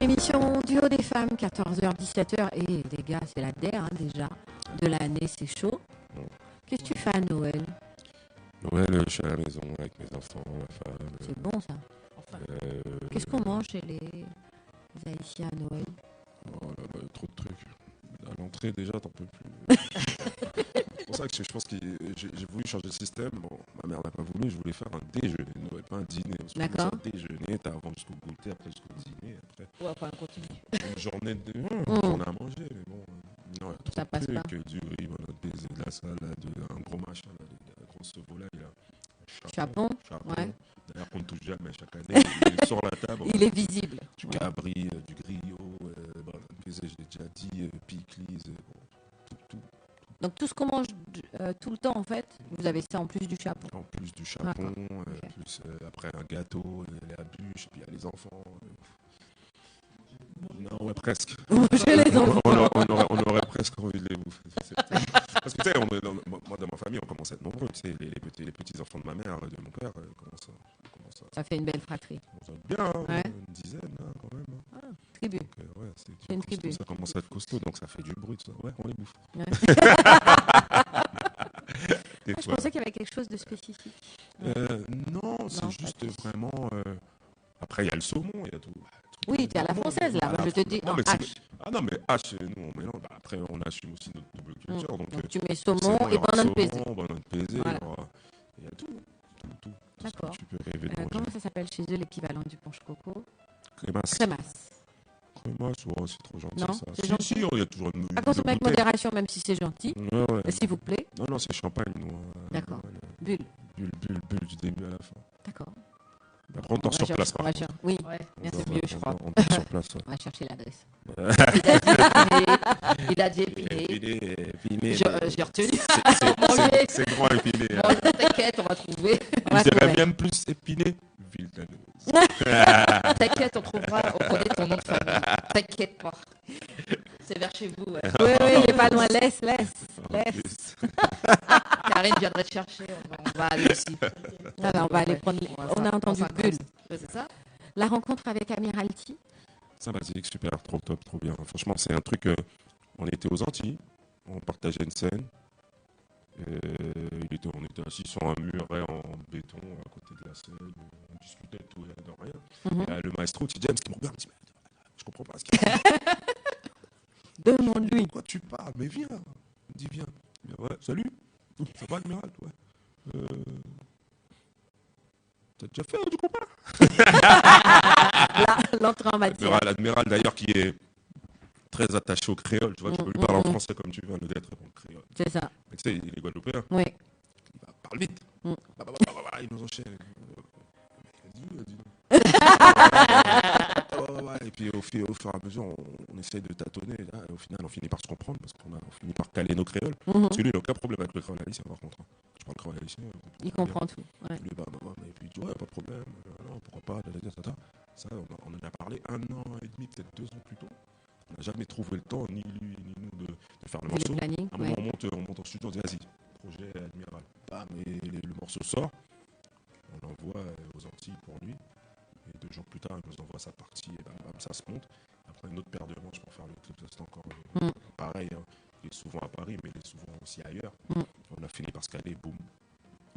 Émission Duo des femmes, 14h-17h. Et les gars, c'est la DER déjà de l'année, c'est chaud. Qu'est-ce que tu fais à Noël? Noël, je suis à la maison avec mes enfants, ma femme. C'est bon ça. Qu'est-ce qu'on mange chez les Haïtiens à Noël? Oh là, bah, trop de trucs. À l'entrée, déjà, t'en peux plus. C'est pour ça que je pense que j'ai voulu changer de système. Bon, ma mère n'a pas voulu, je voulais faire un déjeuner de Noël, pas un dîner. D'accord. Un déjeuner, t'as avant jusqu'au goûter, après jusqu'au dîner, après. Ouais, enfin, continue. Une journée on a mangé, mais bon. Non, il y a trop Ça de passe trucs, pas. du riz, de la salade, un gros machin, là, de la grosse volaille, là. Chapon, ouais. D'ailleurs, qu'on ne touche jamais chaque année. Il est sur la table. Il est visible. Du Ouais. cabri, du griot, je l'ai déjà dit, piclis, tout. Donc tout ce qu'on mange tout le temps, en fait, vous avez ça en plus du chapon. En plus du chapon, Ok. plus après un gâteau, il y a la bûche, puis il y a les enfants. Non, ouais, presque. Chez les enfants. On aurait presque envie de les bouffer. Parce que tu sais, moi dans ma famille, on commence à être nombreux. Tu sais, les petits enfants de ma mère, de mon père, commencent à Ça fait une belle fratrie. bien, Ouais. une dizaine hein, quand même. Hein. Tribu. Donc, ouais, C'est une tribu. Ça commence à être costaud, donc ça fait du bruit. Tout ça. Ouais, on les bouffe. Ouais. Des Je fois. pensais qu'il y avait quelque chose de spécifique. Non, c'est juste vraiment. Après, il y a le saumon, il y a tout. Oui, t'es à la française là. Je te dis Non, en mais H. Ah non, mais H, nous on mélange. Bah, après, on assume aussi notre double culture. Donc, Tu mets saumon il y et aura banane pesée. saumon, banane pesée, Voilà. il y a tout. Tout ce que D'accord. tu peux rêver de manger. Comment ça s'appelle chez eux l'équivalent du punch coco? Crémasse. Crémasse. moi, c'est trop gentil Non, ça. c'est Si, gentil. si, il y a toujours une À consommer avec bouteille. modération, même si c'est gentil. Ouais, ouais. S'il vous plaît. Non, non, c'est champagne, nous. D'accord. Ouais, Bulle. bulle du début à la fin. D'accord. Après, on dort sur place, par contre. Oui, Ouais, merci. c'est mieux, je crois. On dort sur place, ouais. On va chercher l'adresse. Il a dit épilé. Épilé, J'ai retenu. c'est grand épilé. Hein. Bon, t'inquiète, on va trouver. On va Je dirais trouver. bien plus épilé. Villetaneuse. T'inquiète, on connaît ton nom de famille. T'inquiète pas. C'est vers chez vous. Ouais. Oui, oui, il n'est pas loin. Laisse. Karine viendrait te chercher. On va aller aussi. Alors, on va aller prendre. On a entendu Bulle. C'est ça. La rencontre avec Amiralty. Sympathique, super, trop top, trop bien. Franchement, c'est un truc. On était aux Antilles, on partageait une scène. On était assis sur un muret en béton à côté de la scène. On discutait de tout et de rien. Et, le maestro, T. James, qui me regarde, me dit mais, je comprends pas ce qu'il dit. Demande-lui. De quoi tu parles? Mais viens. Il me dit viens. Ouais, salut. Ça va, Admiral? Ouais. T'as déjà fait du combat? L'entrée en matière. L'admiral d'ailleurs qui est très attaché au créole, tu vois, tu peux lui parler en français comme tu veux, le gars est très bon créole. C'est ça. Mais tu sais, il est guadeloupéen, Oui. il parle vite. Il nous enchaîne. Dis-nous. Et puis au fur et à mesure, on essaie de tâtonner. Là, au final, on finit par se comprendre parce qu'on finit par caler nos créoles. Parce que lui, il n'a aucun problème avec le créole haïtien, par contre. Je parle créole haïtien. Il comprend tout. Ouais. Lui, et puis il dit, ouais, pas de problème. Non, pourquoi pas. Ça, on en a parlé 1 an et demi, peut-être 2 ans plus tôt. On n'a jamais trouvé le temps, ni lui, ni nous, de faire le morceau. Planning, à un moment, on monte en studio, on dit, vas-y, projet Admiral. Bam, et le morceau sort. On l'envoie aux Antilles pour lui. Et 2 jours plus tard, il nous envoie sa partie, et bam, ça se monte. Après, une autre paire de manches pour faire le clip, ça c'est encore pareil. Hein. Il est souvent à Paris, mais il est souvent aussi ailleurs. On a fini par se caler, boum.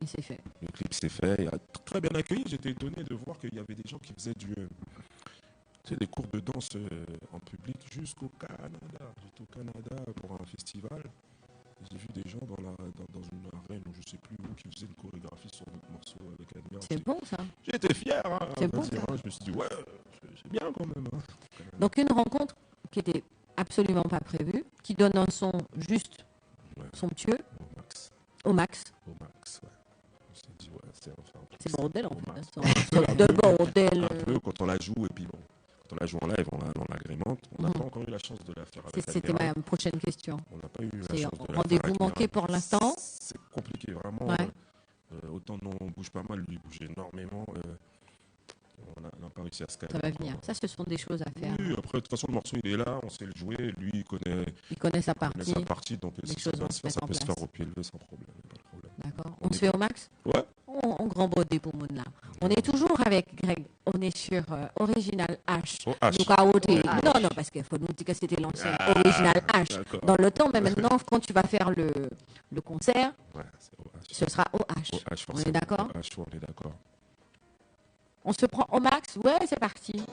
Il s'est fait. Le clip s'est fait, il a très bien accueilli. J'étais étonné de voir qu'il y avait des gens qui faisaient des cours de danse en public jusqu'au Canada. J'étais au Canada pour un festival. J'ai vu des gens dans une arène, je ne sais plus où, qui faisaient une chorégraphie sur notre morceau avec Admiral. C'est bon ça. J'étais fier. Hein, c'est bon. Je me suis dit, ouais, c'est bien quand même. Hein. Donc une rencontre qui était absolument pas prévue, qui donne un son juste, somptueux, au max. Au max, ouais. On s'est dit, ouais, c'est bordel en fait. De bordel. Un peu quand on la joue, et puis bon. Quand on la joue en live, on l'agrémente. On n'a pas encore eu la chance de la faire avec C'était ma prochaine question. On n'a pas eu la chance de la faire. Rendez-vous manqué pour l'instant. C'est compliqué, vraiment. Ouais. Autant nous, on bouge pas mal, lui bouge énormément. On n'a pas réussi à se caler. Ça va venir. Ça, ce sont des choses à faire. Oui, après, de toute façon, le morceau, il est là, on sait le jouer. Lui, il connaît sa partie. Donc, ça peut se faire au pied levé sans problème. D'accord. On se fait au max? Ouais. On grand bodé pour Mouna. On est toujours avec Greg. On est sur Original H. Non, parce qu'il faut nous dire que c'était l'ancien Original H. Dans le temps, mais maintenant, quand tu vas faire le concert, ce sera OH. On est d'accord? On est d'accord. On se prend au max? Ouais, c'est parti.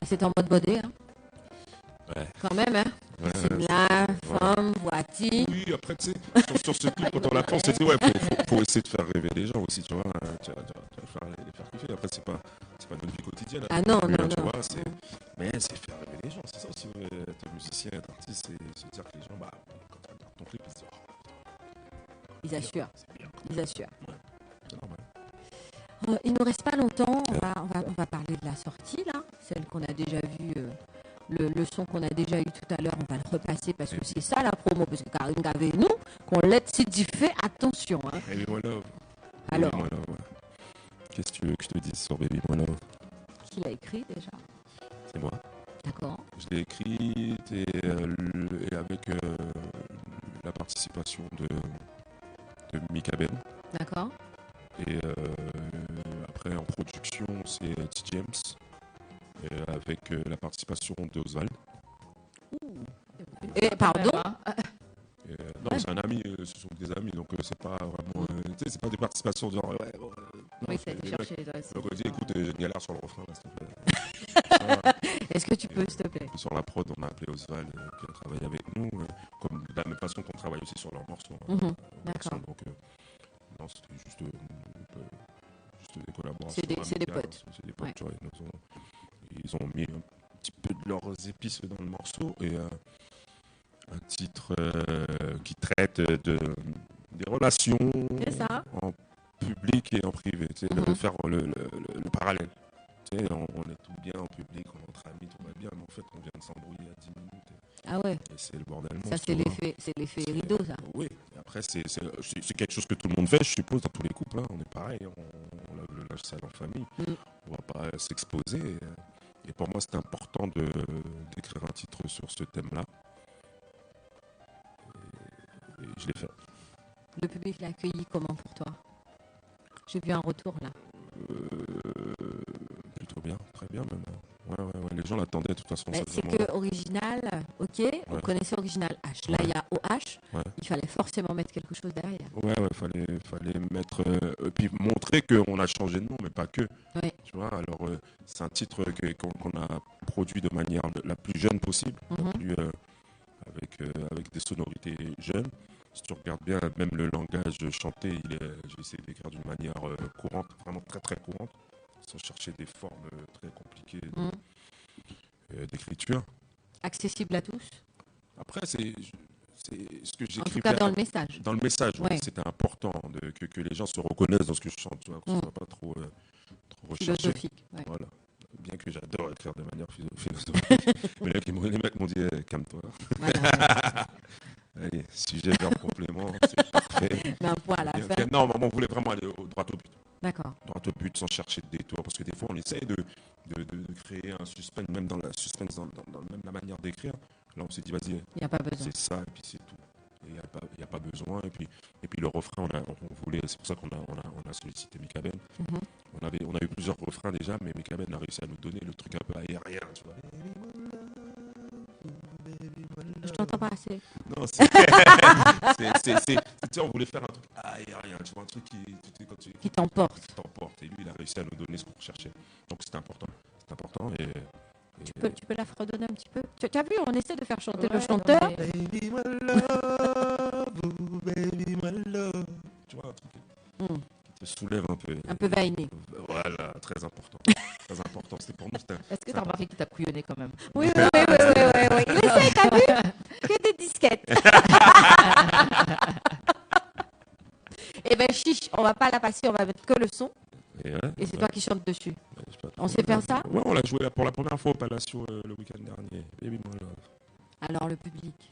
Ah, c'est en mode bodé, hein. Ouais. Quand même, hein. Ouais, Là, femme, voiture. oui, après, tu sais, sur ce clip, quand on l'apprend, c'est ouais, faut essayer de faire rêver les gens aussi, tu vois. Tu vas faire les faire kiffer. Après, c'est pas notre vie quotidienne. Ah non, non, tu non. vois, mais c'est faire rêver les gens. C'est ça aussi, t'es musicien, t'es artiste, c'est dire que les gens, quand tu regardes ton clip, ils se disent, Ils assurent. c'est bien. Ils assurent. C'est normal. Il nous reste pas longtemps. On va parler de la sortie, là. Celle qu'on a déjà vue. Le son qu'on a déjà eu tout à l'heure, on va le repasser parce que c'est ça la promo. Parce que Karine Gavé, nous, qu'on l'aide si dit fait attention. Hein. Baby My Love. Alors, Baby My Love, ouais. Qu'est-ce que tu veux que je te dise sur Baby My Love? qui l'a écrit déjà? C'est moi. D'accord. Je l'ai écrit et avec la participation de Mika Ben. D'accord. Et après, en production, c'est T. James. Avec la participation d'Oswald. Et pardon? Non, c'est un ami, ce sont des amis, donc c'est pas vraiment. Tu sais, c'est pas des participations genre. Oui, ça a été cherché. Donc on dit, écoute, j'ai une galère sur le refrain, là, s'il te plaît. Est-ce que tu peux, s'il te plaît? Sur la prod, on a appelé Oswald qui a travaillé avec nous, comme de la même façon qu'on travaille aussi sur leurs morceaux. D'accord. Donc, non, c'était juste des collaborations. C'est des potes. C'est des potes, tu vois, ils ont mis un petit peu de leurs épices dans le morceau et un titre qui traite des relations en public et en privé. Tu sais, de faire le parallèle. Tu sais, on est tout bien en public, on est entre amis, tout va bien, mais en fait, on vient de s'embrouiller à 10 minutes. Ah ouais. Et c'est le bordel. Ça, c'est l'effet rideau, ça. Oui. Et après, c'est quelque chose que tout le monde fait, je suppose, dans tous les couples. Hein. On est pareil, on lave le linge sale en famille. On va pas s'exposer. Et pour moi, c'est important d'écrire un titre sur ce thème-là. Et je l'ai fait. Le public l'a accueilli comment pour toi? J'ai vu un retour là. Plutôt bien, très bien même. Ouais. Les gens l'attendaient de toute façon. C'est que original, ok, on connaissait original H. Là, il y a OH, il fallait forcément mettre quelque chose derrière. Ouais, fallait mettre. Puis montrer qu'on a changé de nom, mais pas que. Ouais. Tu vois, alors c'est un titre qu'on a produit de manière la plus jeune possible, avec des sonorités jeunes. Si tu regardes bien, même le langage chanté, j'ai essayé d'écrire d'une manière courante, vraiment très très courante, sans chercher des formes très compliquées d'écriture. Accessible à tous. Après, c'est ce que j'écris. En tout cas, dans le message. Dans le message, oui. C'était important que les gens se reconnaissent dans ce que je chante, tu vois, que ce soit pas trop recherché. Philosophique. Ouais. Voilà. Bien que j'adore écrire de manière philosophique. Mais là, les mecs m'ont dit, calme-toi. Voilà. Allez, sujet, verbe, complément, c'est parfait. Mais un point à la fin. Non, on voulait vraiment aller droit au but. D'accord. Droit au but sans chercher de détour, parce que des fois on essaye de créer un suspense, même dans même la manière d'écrire. Là on s'est dit vas-y, il n'y a pas besoin. C'est ça et puis c'est tout. Il n'y a pas besoin. Et puis le refrain, on voulait, c'est pour ça qu'on a sollicité Mika Ben. On a eu plusieurs refrains déjà, mais Mika Ben a réussi à nous donner le truc un peu aérien, tu vois. Je t'entends pas assez. Non, on voulait faire un truc aérien, tu vois, un truc qui t'emporte. Et lui, il a réussi à nous donner ce qu'on cherchait. Donc c'est important. Et tu peux la fredonner un petit peu. Tu as vu, on essaie de faire chanter le chanteur. Baby my love, baby my love. Tu vois, un truc qui te soulève un peu. Un peu vainé. Voilà, très important. Très important. C'était pour nous. Est-ce que tu as remarqué qu'il t'a couillonné quand même? Oui. Il essaie, t'as vu? Que des disquettes. Eh ben, chiche, on va pas la passer, on va mettre que le son. Et c'est toi qui chantes dessus. On sait faire ça? Ouais, on l'a joué pour la première fois au Palacio le week-end dernier. Baby my love. Alors, le public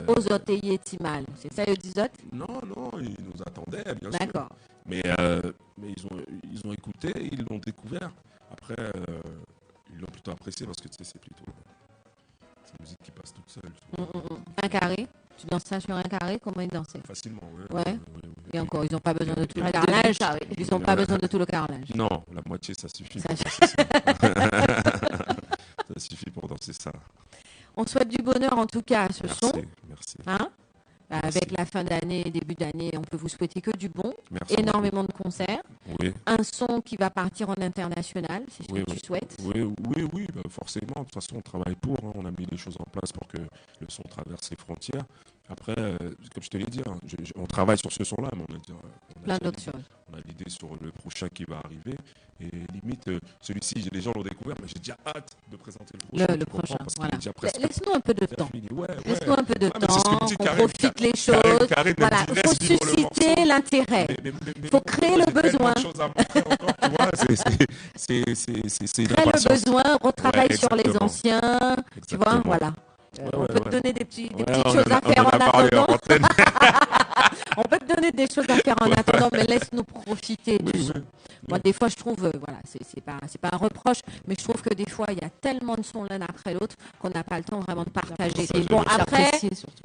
aux autres, mal. C'est ça, ils disent? Non, ils nous attendaient, bien sûr. D'accord. Mais ils ont écouté, ils l'ont découvert. Après, ils l'ont plutôt apprécié parce que tu sais, c'est une musique qui passe toute seule. Un carré. Tu danses ça sur un carré? Comment ils dansaient? Facilement, oui. Et encore, ils n'ont pas besoin de tout le carrelage. Ils n'ont pas besoin de tout le carrelage. Non, la moitié, ça suffit. Ça suffit pour danser ça. On souhaite du bonheur en tout cas à ce son. Merci. Hein? Avec la fin d'année et début d'année, on peut vous souhaiter que du bon, Merci énormément de concerts, Oui, un son qui va partir en international, c'est ce oui, que oui. tu souhaites. Oui, bah, forcément. De toute façon, on travaille pour. On a mis des choses en place pour que le son traverse les frontières. Après, comme je te l'ai dit, hein, on travaille sur ce son-là, mais Plein d'autres choses. on a l'idée sur le prochain qui va arriver. Et limite, celui-ci, les gens l'ont découvert, mais j'ai déjà hâte de présenter le prochain. Le tu comprends, prochain, parce qu'il voilà. est déjà presque Laisse-nous un peu de temps. fini. Ouais, Laisse-nous un peu de Ouais, mais c'est ce que me temps, dit qu'on Karine. profite les Karine, choses. Karine, elle Voilà, me dit, il faut laisse vivre le susciter morceau. l'intérêt. Il faut créer le besoin. Choses à montrer encore, tu vois, c'est une Crée le impatience. besoin, retravaille Ouais, sur les exactement. anciens. Tu vois, Exactement. voilà. On peut te donner des petites on choses en a- à faire on en en a parlé en attendant. antenne. On peut te donner des choses à faire en attendant, mais laisse-nous profiter du son. Moi, des fois, je trouve, voilà, c'est pas un reproche, mais je trouve que des fois, il y a tellement de sons l'un après l'autre qu'on n'a pas le temps vraiment de partager. Bon, après, J'apprécie surtout.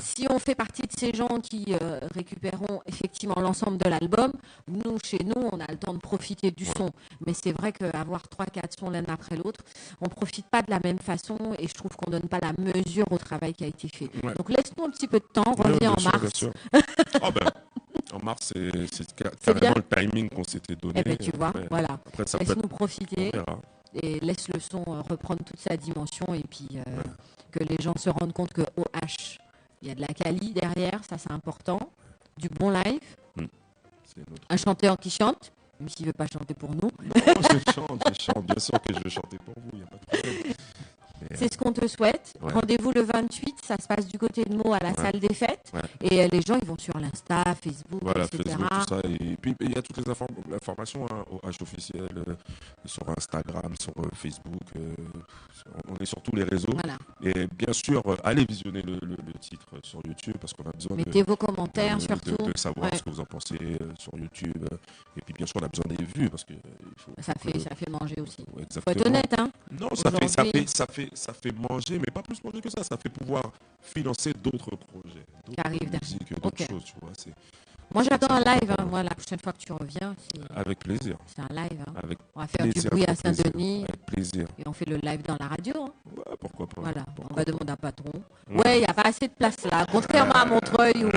si on fait partie de ces gens qui récupéreront effectivement l'ensemble de l'album, nous, chez nous, on a le temps de profiter du son. Mais c'est vrai qu'avoir 3-4 sons l'un après l'autre, on ne profite pas de la même façon et je trouve qu'on ne donne pas la mesure au travail qui a été fait. Ouais. Donc laisse-nous un petit peu de temps, Ouais, reviens bien en sûr, mars. bien sûr. Ah ben, en mars, c'est carrément le timing qu'on s'était donné. Eh ben, tu vois, Après, voilà. Après, ça peut Laisse-nous être... profiter On verra. et laisse le son reprendre toute sa dimension et puis que les gens se rendent compte que OH, il y a de la quali derrière, ça c'est important, du bon live, C'est notre... un chanteur qui chante, même s'il ne veut pas chanter pour nous. Non, je chante. Bien sûr que je vais chanter pour vous, il n'y a pas de problème. Mais, C'est ce qu'on te souhaite. Ouais. Rendez-vous le 28, ça se passe du côté de Meaux à la salle des fêtes. Ouais. Et les gens, ils vont sur l'Insta, Facebook, Voilà, etc. Facebook, tout ça. Et puis, il y a toutes les informations au H officiel, sur Instagram, sur Facebook. On est sur tous les réseaux. Voilà. Et bien sûr, allez visionner le titre sur YouTube parce qu'on a besoin Mettez vos commentaires surtout. de savoir Ouais. ce que vous en pensez sur YouTube. Et puis, bien sûr, on a besoin des vues parce que il faut. Ça fait manger aussi. Ouais, Faut être honnête, hein. Non, ça fait manger, mais pas plus manger que ça. Ça fait pouvoir financer d'autres projets, Qui d'autres arrivent derrière. musiques, d'autres Ok. choses, tu vois. Moi, j'attends un c'est live. important. Moi, la prochaine fois que tu reviens, Avec plaisir. c'est un live. Hein. Avec On va faire du plaisir, bruit à avec plaisir, Saint-Denis Avec plaisir. et on fait le live dans la radio. Hein. Ouais, pourquoi pas. Voilà, on Pourquoi va pas. demander à patron. Ouais. Ouais, il n'y a pas assez de place là. Contrairement à Montreuil où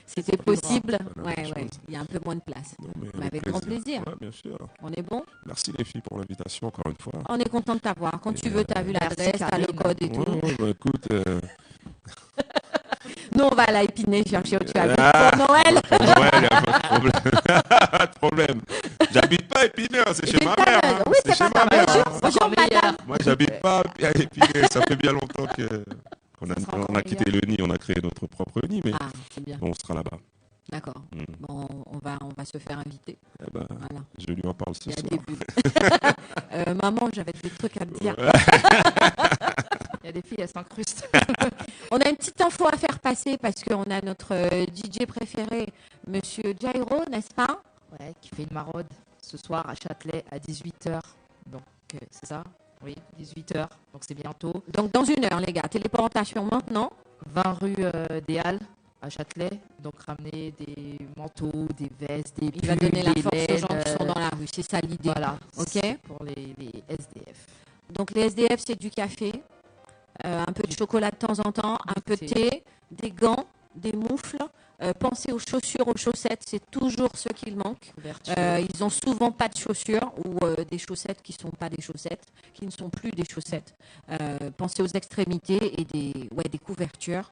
c'était possible. pas la même Ouais, chose. il y a un peu moins de place. Non, Mais avec grand plaisir. Ouais, bien sûr. On est bon? Merci les filles pour l'invitation encore une fois. On est content de t'avoir. Quand Et tu veux, tu as vu l'adresse, tu as le Karine. code et tout. Ouais, bah, écoute, Nous, on va à la Épinay chercher où tu habites Ah. pour Noël. pour Noël, il n'y a pas de problème. Pas de problème. J'habite pas à Épinay, hein, c'est chez ma mère. Hein. Oui, c'est chez pas ma ça. mère. Bonjour, Hein. bonjour madame. Moi, j'habite pas à Épinay. Ça fait bien longtemps qu'on sera on a quitté le nid, on a créé notre propre nid, mais Ah, c'est bien. on sera là-bas. D'accord. Mm. Bon, on va se faire inviter. Eh ben, Voilà. je lui en parle ce Il y a soir. des bulles. Maman, j'avais des trucs à te dire. Il y a des filles, elles s'incrustent. On a une petite info à faire passer parce qu'on a notre DJ préféré, Monsieur Jairo, n'est-ce pas? Ouais, qui fait une maraude ce soir à Châtelet à 18h. Donc, c'est ça? Oui, 18h. Donc, c'est bientôt. Donc dans 1 heure, les gars. Téléportation maintenant. 20 rue des Halles à Châtelet. Donc, ramener des manteaux, des vestes, des Il va pulls, donner la des force aux laines, gens qui sont dans la rue. C'est ça l'idée. Voilà. Ok. C'est pour les SDF. Donc les SDF, c'est du café, un peu de chocolat de temps en temps, un peu de thé, des gants, des moufles. Pensez aux chaussures, aux chaussettes, c'est toujours ce qu'il manque. Couverture. Ils ont souvent pas de chaussures ou des chaussettes qui sont pas des chaussettes, qui ne sont plus des chaussettes. Pensez aux extrémités et des couvertures.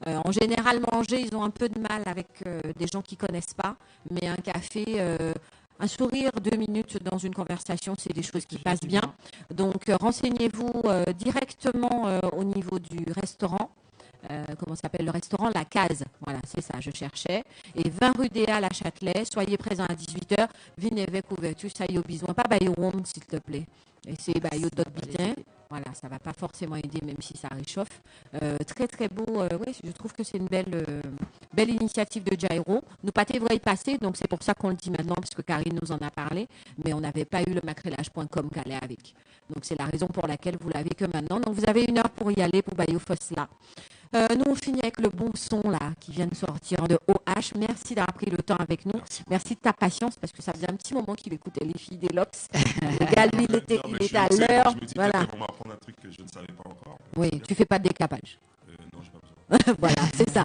En général, manger, ils ont un peu de mal avec des gens qui connaissent pas, mais un café, un sourire, 2 minutes dans une conversation, c'est des choses qui passent bien. Donc, renseignez-vous directement au niveau du restaurant. Comment s'appelle le restaurant? La Case. Voilà, c'est ça, je cherchais. Et 20 rue des Halles à Châtelet. Soyez présents à 18h. Venez avec ouverture, ça y est, au besoin. Pas baillot rond, s'il te plaît. Et c'est baillot d'autres bitin. Voilà, ça ne va pas forcément aider, même si ça réchauffe. Très, très beau. Oui, je trouve que c'est une belle initiative de Jairo. Nous pas devrait y passer, donc c'est pour ça qu'on le dit maintenant, parce que Karine nous en a parlé. Mais on n'avait pas eu le macrélage.com qu'elle est avec. Donc, c'est la raison pour laquelle vous l'avez que maintenant. Donc, vous avez 1 heure pour y aller, pour Bayo Fosla. Nous, on finit avec le bon son là qui vient de sortir de OH. Merci d'avoir pris le temps avec nous. Merci de ta patience parce que ça faisait un petit moment qu'il écoutait les filles des Lops. Le gars, lui, il était à l'heure. Je me dis voilà. peut-être qu'on m'apprendre un truc que je ne savais pas encore. Oui, tu fais pas de décapage. Non, j'ai pas besoin. Voilà, c'est ça.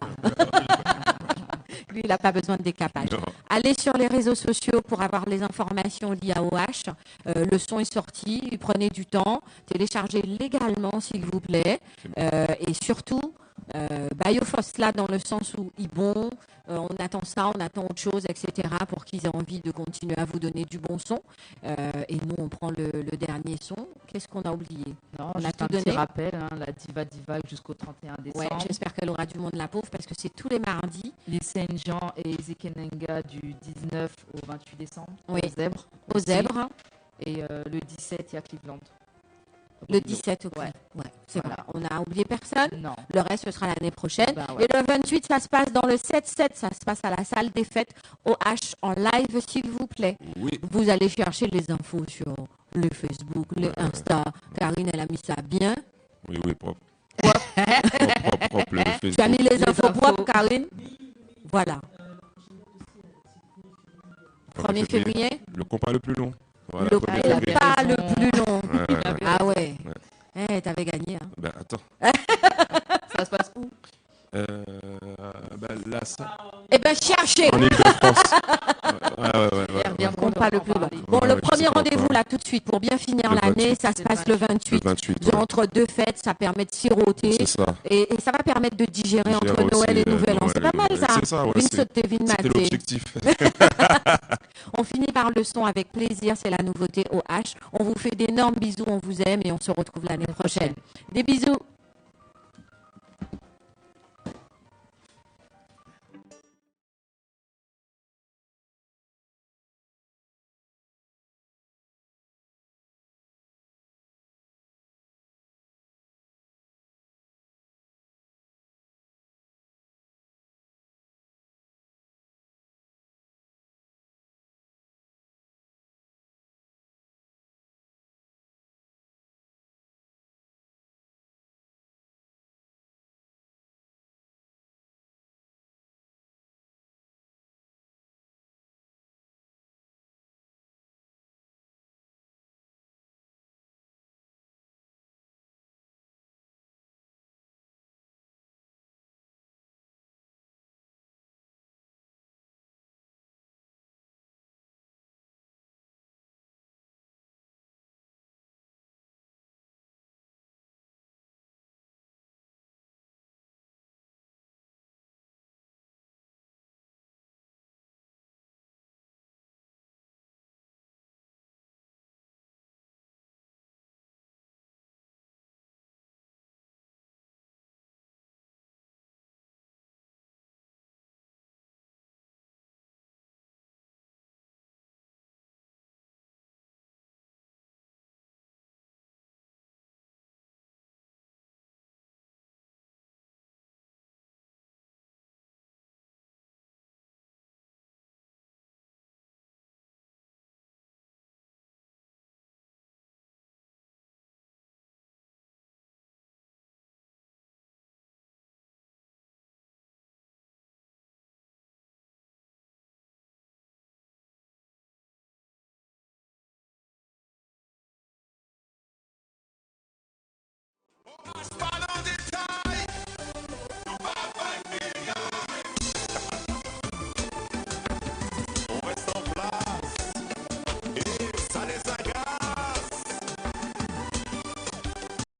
Lui, il n'a pas besoin de décapage. Non. Allez sur les réseaux sociaux pour avoir les informations liées à OH. Le son est sorti, prenez du temps, téléchargez légalement s'il vous plaît. Et surtout, Biofos là dans le sens où ils bon, on attend ça, on attend autre chose, etc. pour qu'ils aient envie de continuer à vous donner du bon son. Et nous, on prend le dernier son. Qu'est-ce qu'on a oublié? Non, On a juste tout un petit donné. rappel, hein, la Diva jusqu'au 31 Ouais, décembre. j'espère qu'elle aura du monde la pauvre parce que c'est tous les mardis. Les Saint-Jean et Ezekenenga du 19 au 28 décembre. Oui. Au Zèbre. Aux aussi. zèbres. Et le 17, il y a Cleveland. Le 17 Ouais. Ouais, c'est Voilà. vrai. On a oublié personne. Non. Le reste, ce sera l'année prochaine. Bah ouais. Et le 28, ça se passe dans le 7-7. Ça se passe à la salle des fêtes au H en live, s'il vous plaît. Oui, Vous allez chercher les infos sur le Facebook, le Insta. Karine, elle a mis ça bien. oui, propre. Propre, le Facebook. Tu as mis les infos infos. propres, Karine? Voilà. 1er février. février, Le compas le plus long. Voilà, le 1er il avait février. compas le raison. plus long. Ouais. Ah ouais. Eh, t'avais gagné. Hein. Ben, attends. Ça se passe où? Là, ça. Eh ben, cherchez. En Ile-de-France. Ouais. Hier, bien Le compas le plus long. parler. Bon, Ouais, le je premier sais pas rendez-vous encore. là tout de suite pour bien finir Le l'année, 28. ça se passe le 28. Le 28, ouais. Entre deux fêtes, ça permet de siroter. C'est ça. Et ça va permettre de digérer entre Digérer Noël aussi, et Nouvel An. C'est pas mal ça. C'est ça, ouais. Une saute de vin C'était maté. l'objectif. On finit par le son avec plaisir, c'est la nouveauté au H. On vous fait d'énormes bisous, on vous aime et on se retrouve l'année prochaine. Des bisous.